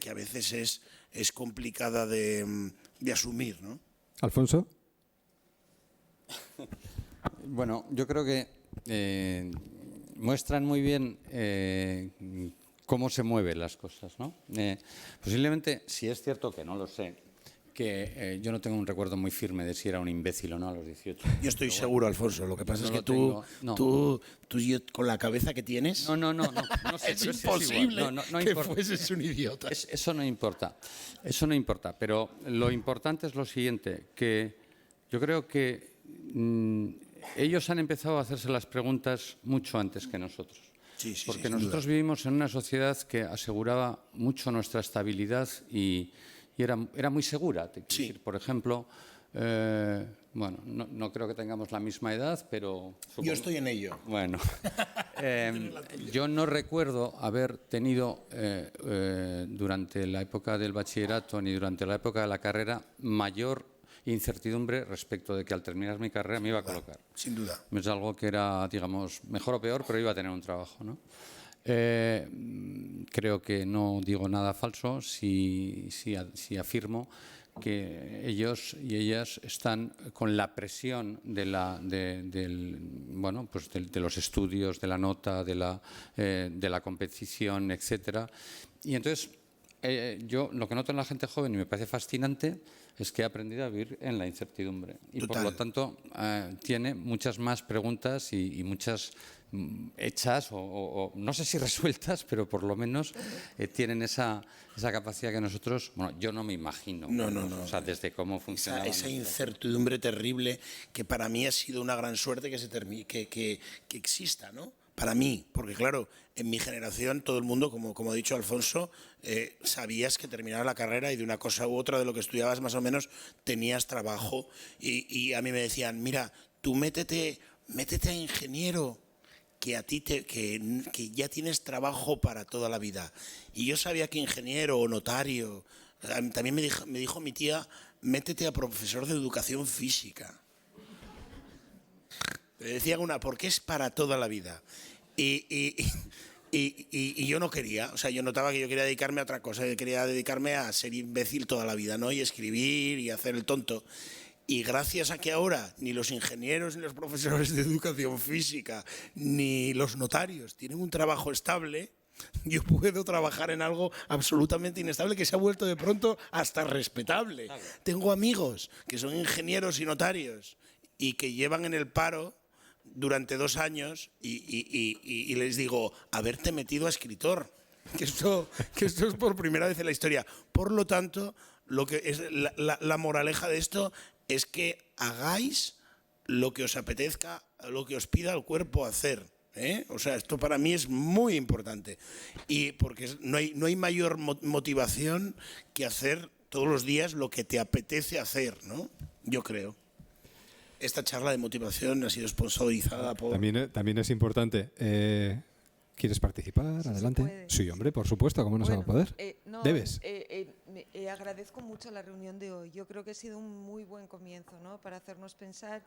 a veces es complicada de asumir, ¿no? Alfonso. Bueno, yo creo que muestran muy bien cómo se mueven las cosas, ¿no? Posiblemente, si es cierto que no lo sé, que yo no tengo un recuerdo muy firme de si era un imbécil o no a los 18. Yo estoy seguro, Alfonso. Lo que pasa es que tú con la cabeza que tienes... No sé, es imposible que importa. fueses un idiota. Eso no importa. Eso no importa. Pero lo importante es lo siguiente, que yo creo que ellos han empezado a hacerse las preguntas mucho antes que nosotros. Sí, porque nosotros vivimos en una sociedad que aseguraba mucho nuestra estabilidad y era muy segura. Decir, por ejemplo, no creo que tengamos la misma edad, pero... Yo estoy en ello. Bueno, yo no recuerdo haber tenido durante la época del bachillerato ni durante la época de la carrera mayor incertidumbre respecto de que al terminar mi carrera me iba a colocar. Sin duda. Es algo que era, digamos, mejor o peor, pero iba a tener un trabajo, ¿no? Creo que no digo nada falso si afirmo que ellos y ellas están con la presión de los estudios, de la nota, de la competición, etcétera. Y entonces yo lo que noto en la gente joven y me parece fascinante es que ha aprendido a vivir en la incertidumbre y por lo tanto tiene muchas más preguntas y muchas hechas o no sé si resueltas, pero por lo menos tienen esa capacidad que nosotros, bueno, yo no me imagino. No. O sea, desde cómo funciona. Esa incertidumbre terrible que para mí ha sido una gran suerte que exista, ¿no? Para mí, porque claro, en mi generación todo el mundo, como ha dicho Alfonso, sabías que terminabas la carrera y de una cosa u otra de lo que estudiabas más o menos tenías trabajo y a mí me decían, mira, tú métete a ingeniero, que a ti que ya tienes trabajo para toda la vida. Y yo sabía que ingeniero o notario, también me dijo mi tía, métete a profesor de educación física. Le decía una, porque es para toda la vida. Y yo no quería, o sea, yo notaba que yo quería dedicarme a otra cosa, yo quería dedicarme a ser imbécil toda la vida, ¿no? Y escribir y hacer el tonto. Y gracias a que ahora ni los ingenieros, ni los profesores de educación física, ni los notarios tienen un trabajo estable, yo puedo trabajar en algo absolutamente inestable que se ha vuelto de pronto hasta respetable. Claro. Tengo amigos que son ingenieros y notarios y que llevan en el paro durante 2 años y les digo, haberte metido a escritor, que esto es por primera vez en la historia. Por lo tanto, lo que es la moraleja de esto es que hagáis lo que os apetezca, lo que os pida el cuerpo hacer. O sea, esto para mí es muy importante. Y porque no hay mayor motivación que hacer todos los días lo que te apetece hacer, ¿no? Yo creo. Esta charla de motivación ha sido sponsorizada por... También es importante. ¿Quieres participar? Adelante. Sí, hombre, por supuesto, ¿cómo no se va a poder? Debes. Agradezco mucho la reunión de hoy. Yo creo que ha sido un muy buen comienzo, ¿no? Para hacernos pensar.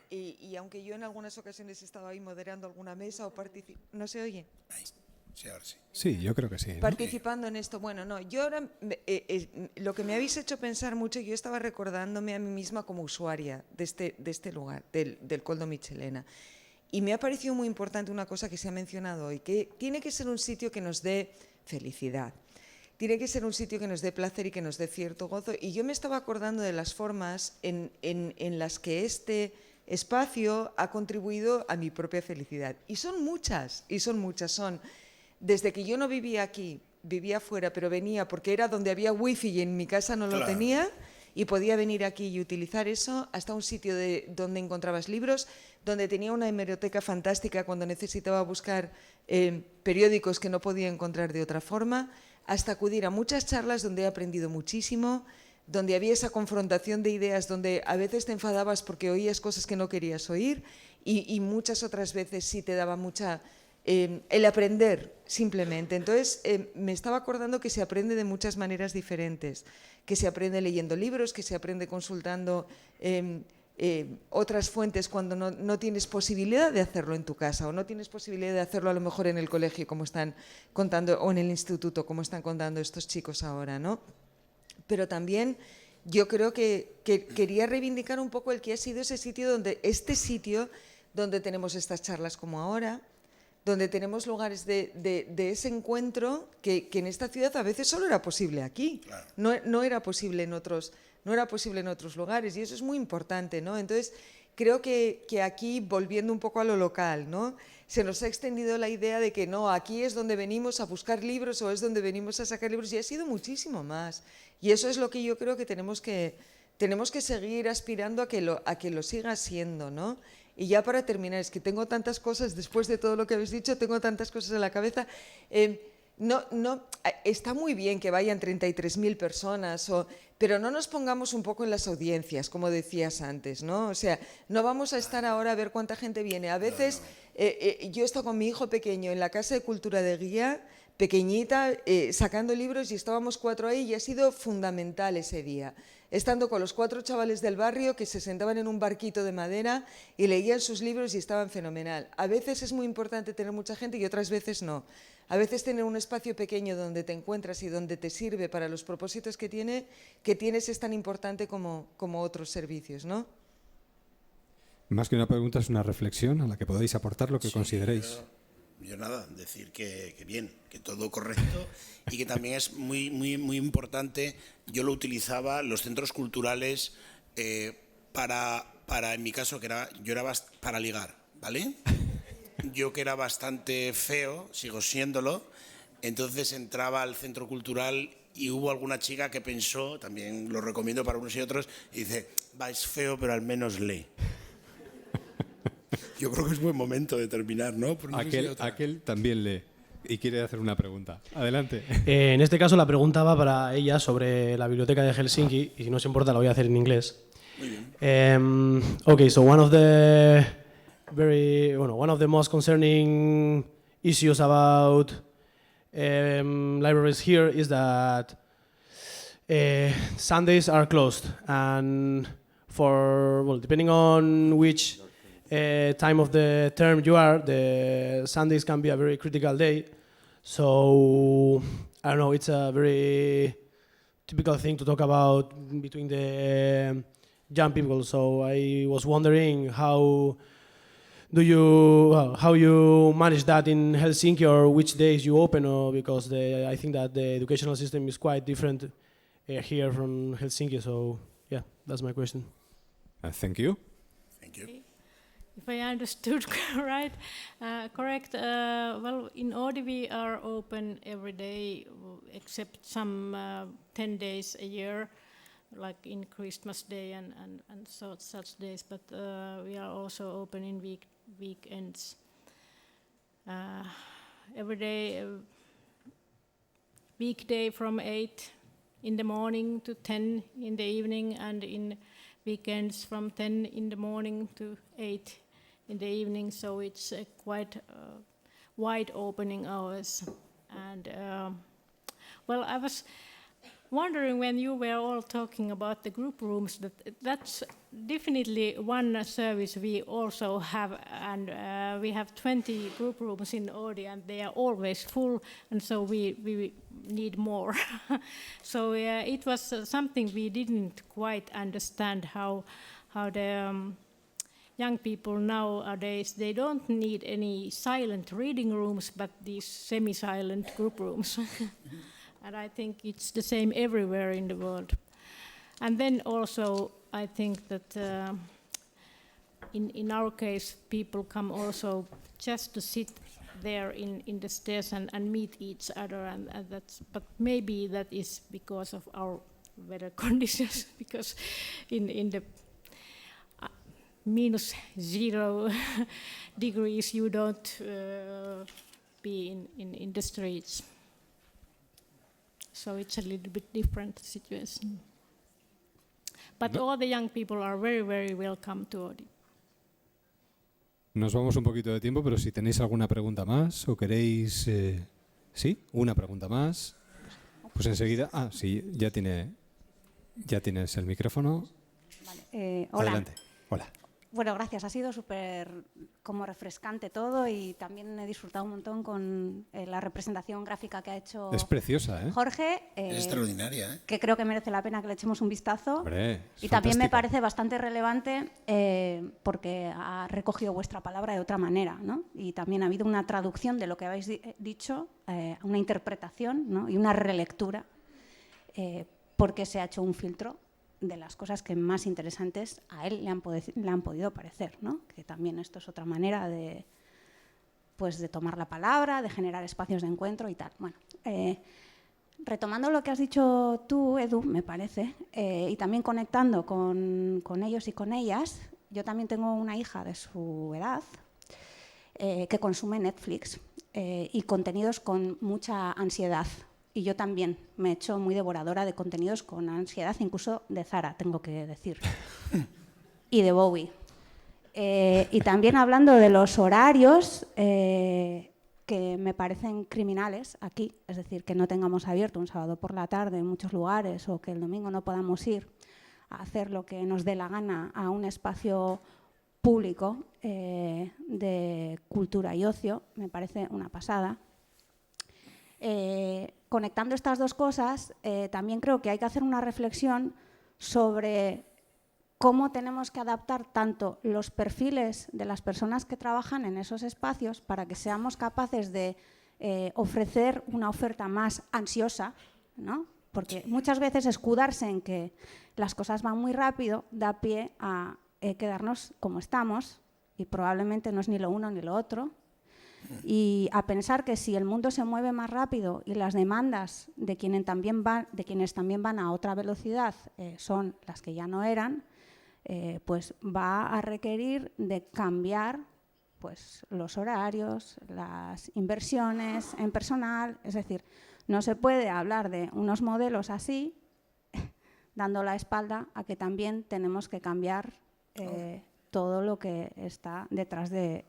Y aunque yo en algunas ocasiones he estado ahí moderando alguna mesa o participando... ¿No se oye? Sí, ahora sí. Sí, yo creo que sí, ¿no? Participando en esto. Bueno, no, yo ahora lo que me habéis hecho pensar mucho, yo estaba recordándome a mí misma como usuaria de este lugar, del Coldo Michelena. Y me ha parecido muy importante una cosa que se ha mencionado hoy, que tiene que ser un sitio que nos dé felicidad. Tiene que ser un sitio que nos dé placer y que nos dé cierto gozo. Y yo me estaba acordando de las formas en las que este espacio ha contribuido a mi propia felicidad. Y son muchas. Son desde que yo no vivía aquí, vivía fuera, pero venía porque era donde había wifi y en mi casa no lo tenía y podía venir aquí y utilizar eso, hasta un sitio donde encontrabas libros, donde tenía una hemeroteca fantástica cuando necesitaba buscar periódicos que no podía encontrar de otra forma, hasta acudir a muchas charlas donde he aprendido muchísimo, donde había esa confrontación de ideas, donde a veces te enfadabas porque oías cosas que no querías oír y muchas otras veces sí te daba mucha... el aprender, simplemente. Entonces, me estaba acordando que se aprende de muchas maneras diferentes, que se aprende leyendo libros, que se aprende consultando otras fuentes cuando no tienes posibilidad de hacerlo en tu casa o no tienes posibilidad de hacerlo a lo mejor en el colegio, como están contando, o en el instituto, como están contando estos chicos ahora, ¿no? Pero también yo creo que quería reivindicar un poco el que ha sido ese sitio donde tenemos estas charlas como ahora, donde tenemos lugares de ese encuentro que en esta ciudad a veces solo era posible aquí, claro. no era posible en otros lugares, y eso es muy importante, ¿no? Entonces, creo que aquí, volviendo un poco a lo local, ¿no? Se nos ha extendido la idea de que no, aquí es donde venimos a buscar libros o es donde venimos a sacar libros, y ha sido muchísimo más. Y eso es lo que yo creo que tenemos que seguir aspirando a que lo siga siendo, ¿no? Y ya para terminar, es que tengo tantas cosas, después de todo lo que habéis dicho, tengo tantas cosas en la cabeza. Está muy bien que vayan 33.000 personas, pero no nos pongamos un poco en las audiencias, como decías antes, ¿no? O sea, no vamos a estar ahora a ver cuánta gente viene. A veces, yo he estado con mi hijo pequeño en la Casa de Cultura de Guía, pequeñita, sacando libros, y estábamos 4 ahí, y ha sido fundamental ese día. Estando con los 4 chavales del barrio que se sentaban en un barquito de madera y leían sus libros y estaban fenomenal. A veces es muy importante tener mucha gente y otras veces no. A veces tener un espacio pequeño donde te encuentras y donde te sirve para los propósitos que tienes es tan importante como otros servicios, ¿no? Más que una pregunta, es una reflexión a la que podéis aportar lo que consideréis. Yo nada, decir que bien, que todo correcto y que también es muy, muy, muy importante. Yo lo utilizaba, los centros culturales, para en mi caso, yo era para ligar, ¿vale? Yo que era bastante feo, sigo siéndolo, entonces entraba al centro cultural y hubo alguna chica que pensó, también lo recomiendo para unos y otros, y dice, va, es feo, pero al menos lee. Yo creo que es buen momento de terminar, ¿no? Aquel también lee y quiere hacer una pregunta. Adelante. En este caso la pregunta va para ella sobre la biblioteca de Helsinki, y si no os importa la voy a hacer en inglés. Muy bien. Okay, so one of the most concerning issues about libraries here is that Sundays are closed, and depending on which time of the term you are, the Sundays can be a very critical day. So I don't know, it's a very typical thing to talk about between the young people. So I was wondering how you manage that in Helsinki, or which days you open, or because I think that the educational system is quite different here from Helsinki. So yeah, that's my question. Thank you. Thank you. If I understood correct, well, in Oodi we are open every day except some 10 days a year, like in Christmas Day and such days, but we are also open in weekends. Every day, weekday from 8 in the morning to 10 in the evening, and in weekends from 10 in the morning to 8 in the evening, so it's quite wide opening hours. And well, I was wondering when you were all talking about the group rooms, that's definitely one service we also have, and we have 20 group rooms in Oodi, and they are always full, and so we need more. So it was something we didn't quite understand, how the young people nowadays, they don't need any silent reading rooms, but these semi-silent group rooms. And I think it's the same everywhere in the world. And then also, I think that in our case, people come also just to sit there in the stairs and meet each other, and but maybe that is because of our weather conditions, because in the -0 degrees you don't be in the streets. So it's a little bit different situation. But all the young people are very, very welcome to Oodi. Nos vamos un poquito de tiempo, pero si tenéis alguna pregunta más o queréis... ¿Sí? ¿Una pregunta más? Pues enseguida... Ah, sí, ya tienes el micrófono. Vale. Hola. Adelante. Hola. Bueno, gracias. Ha sido súper como refrescante todo, y también he disfrutado un montón con la representación gráfica que ha hecho Es preciosa, ¿eh? Jorge. Es extraordinaria, ¿eh? Que creo que merece la pena que le echemos un vistazo. Hombre, y también me parece bastante relevante porque ha recogido vuestra palabra de otra manera, ¿no? Y también ha habido una traducción de lo que habéis dicho, una interpretación, ¿no? Y una relectura, porque se ha hecho un filtro de las cosas que más interesantes a él le han podido parecer, ¿no? Que también esto es otra manera de tomar la palabra, de generar espacios de encuentro y tal. Bueno, retomando lo que has dicho tú, Edu, me parece, y también conectando con ellos y con ellas, yo también tengo una hija de su edad que consume Netflix y contenidos con mucha ansiedad. Y yo también me he hecho muy devoradora de contenidos con ansiedad, incluso de Zara, tengo que decir, y de Bowie. Y también hablando de los horarios, que me parecen criminales aquí, es decir, que no tengamos abierto un sábado por la tarde en muchos lugares, o que el domingo no podamos ir a hacer lo que nos dé la gana a un espacio público de cultura y ocio, me parece una pasada. Conectando estas dos cosas, también creo que hay que hacer una reflexión sobre cómo tenemos que adaptar tanto los perfiles de las personas que trabajan en esos espacios para que seamos capaces de ofrecer una oferta más ansiosa, ¿no? Porque muchas veces escudarse en que las cosas van muy rápido da pie a quedarnos como estamos, y probablemente no es ni lo uno ni lo otro, y a pensar que si el mundo se mueve más rápido y las demandas de quienes también van a otra velocidad son las que ya no eran, pues va a requerir de cambiar pues, los horarios, las inversiones en personal. Es decir, no se puede hablar de unos modelos así dando la espalda a que también tenemos que cambiar todo lo que está detrás de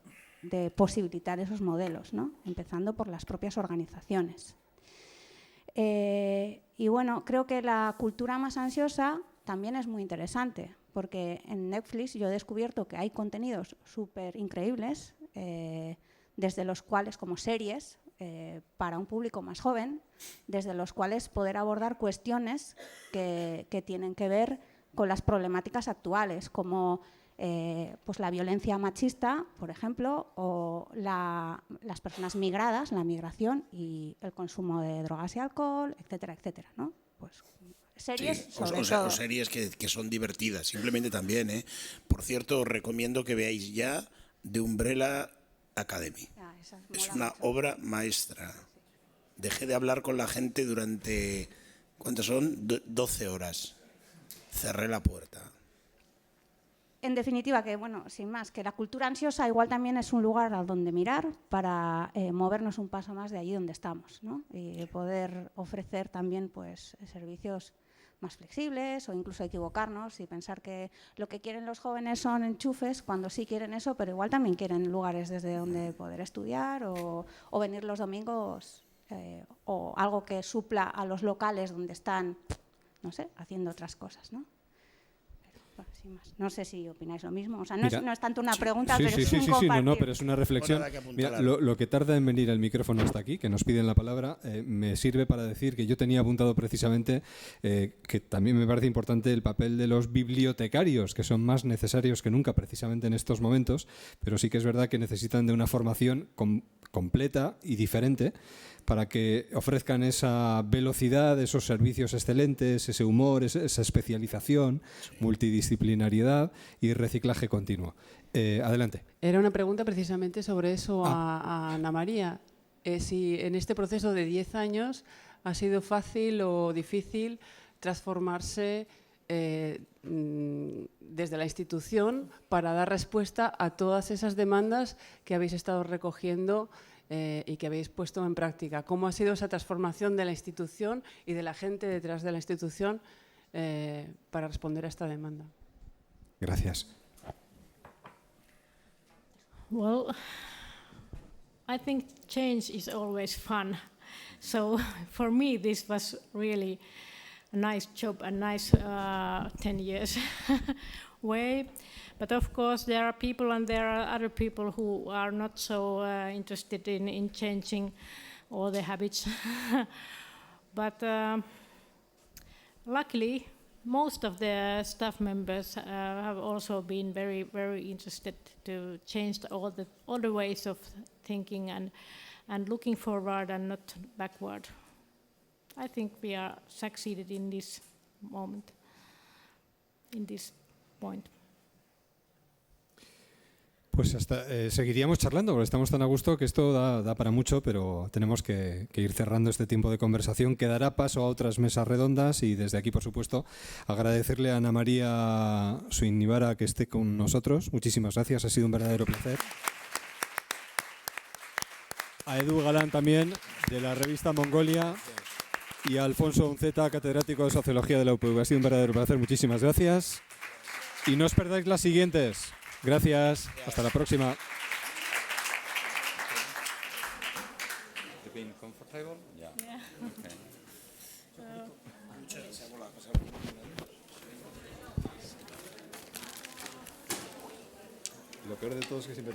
posibilitar esos modelos, ¿no? Empezando por las propias organizaciones. Y bueno, creo que la cultura más ansiosa también es muy interesante, porque en Netflix yo he descubierto que hay contenidos súper increíbles, desde los cuales, como series, para un público más joven, desde los cuales poder abordar cuestiones que tienen que ver con las problemáticas actuales, como pues la violencia machista, por ejemplo, o las personas migradas, la migración y el consumo de drogas y alcohol, etcétera, etcétera, ¿no? Pues series sobre todo. O series que son divertidas, simplemente también, ¿eh? Por cierto, os recomiendo que veáis ya The Umbrella Academy. Es una obra maestra. Dejé de hablar con la gente durante, ¿cuántas son? 12 horas. Cerré la puerta. En definitiva, que bueno, sin más, que la cultura ansiosa igual también es un lugar a donde mirar para movernos un paso más de allí donde estamos, ¿no? Y poder ofrecer también pues, servicios más flexibles o incluso equivocarnos y pensar que lo que quieren los jóvenes son enchufes cuando sí quieren eso, pero igual también quieren lugares desde donde poder estudiar o venir los domingos o algo que supla a los locales donde están, no sé, haciendo otras cosas, ¿no? Bueno, sin más. No sé si opináis lo mismo. O sea, no, no es tanto una pregunta, pero es un compartir. No, pero es una reflexión. Mira, lo que tarda en venir el micrófono hasta aquí, que nos piden la palabra, me sirve para decir que yo tenía apuntado precisamente que también me parece importante el papel de los bibliotecarios, que son más necesarios que nunca precisamente en estos momentos, pero sí que es verdad que necesitan de una formación completa y diferente para que ofrezcan esa velocidad, esos servicios excelentes, ese humor, esa especialización, multidisciplinariedad y reciclaje continuo. Adelante. Era una pregunta precisamente sobre eso a Ana María. Si en este proceso de 10 años ha sido fácil o difícil transformarse desde la institución para dar respuesta a todas esas demandas que habéis estado recogiendo y que habéis puesto en práctica. ¿Cómo ha sido esa transformación de la institución y de la gente detrás de la institución para responder a esta demanda? Gracias. Well, I think change is always fun. So for me, this was really a nice job, a nice 10 years way. But of course, there are people and there are other people who are not so interested in changing all the habits. But luckily, most of the staff members have also been very, very interested to change all the ways of thinking and looking forward and not backward. I think we are succeeded in this moment, in this point. Pues hasta seguiríamos charlando, porque estamos tan a gusto que esto da para mucho, pero tenemos que ir cerrando este tiempo de conversación, que dará paso a otras mesas redondas y desde aquí, por supuesto, agradecerle a Ana María Suinnibara que esté con nosotros. Muchísimas gracias, ha sido un verdadero placer. A Edu Galán también, de la revista Mongolia, y a Alfonso Unceta, catedrático de Sociología de la UPV. Ha sido un verdadero placer, muchísimas gracias. Y no os perdáis las siguientes. Gracias. Hasta la próxima. Lo peor de todo es que siempre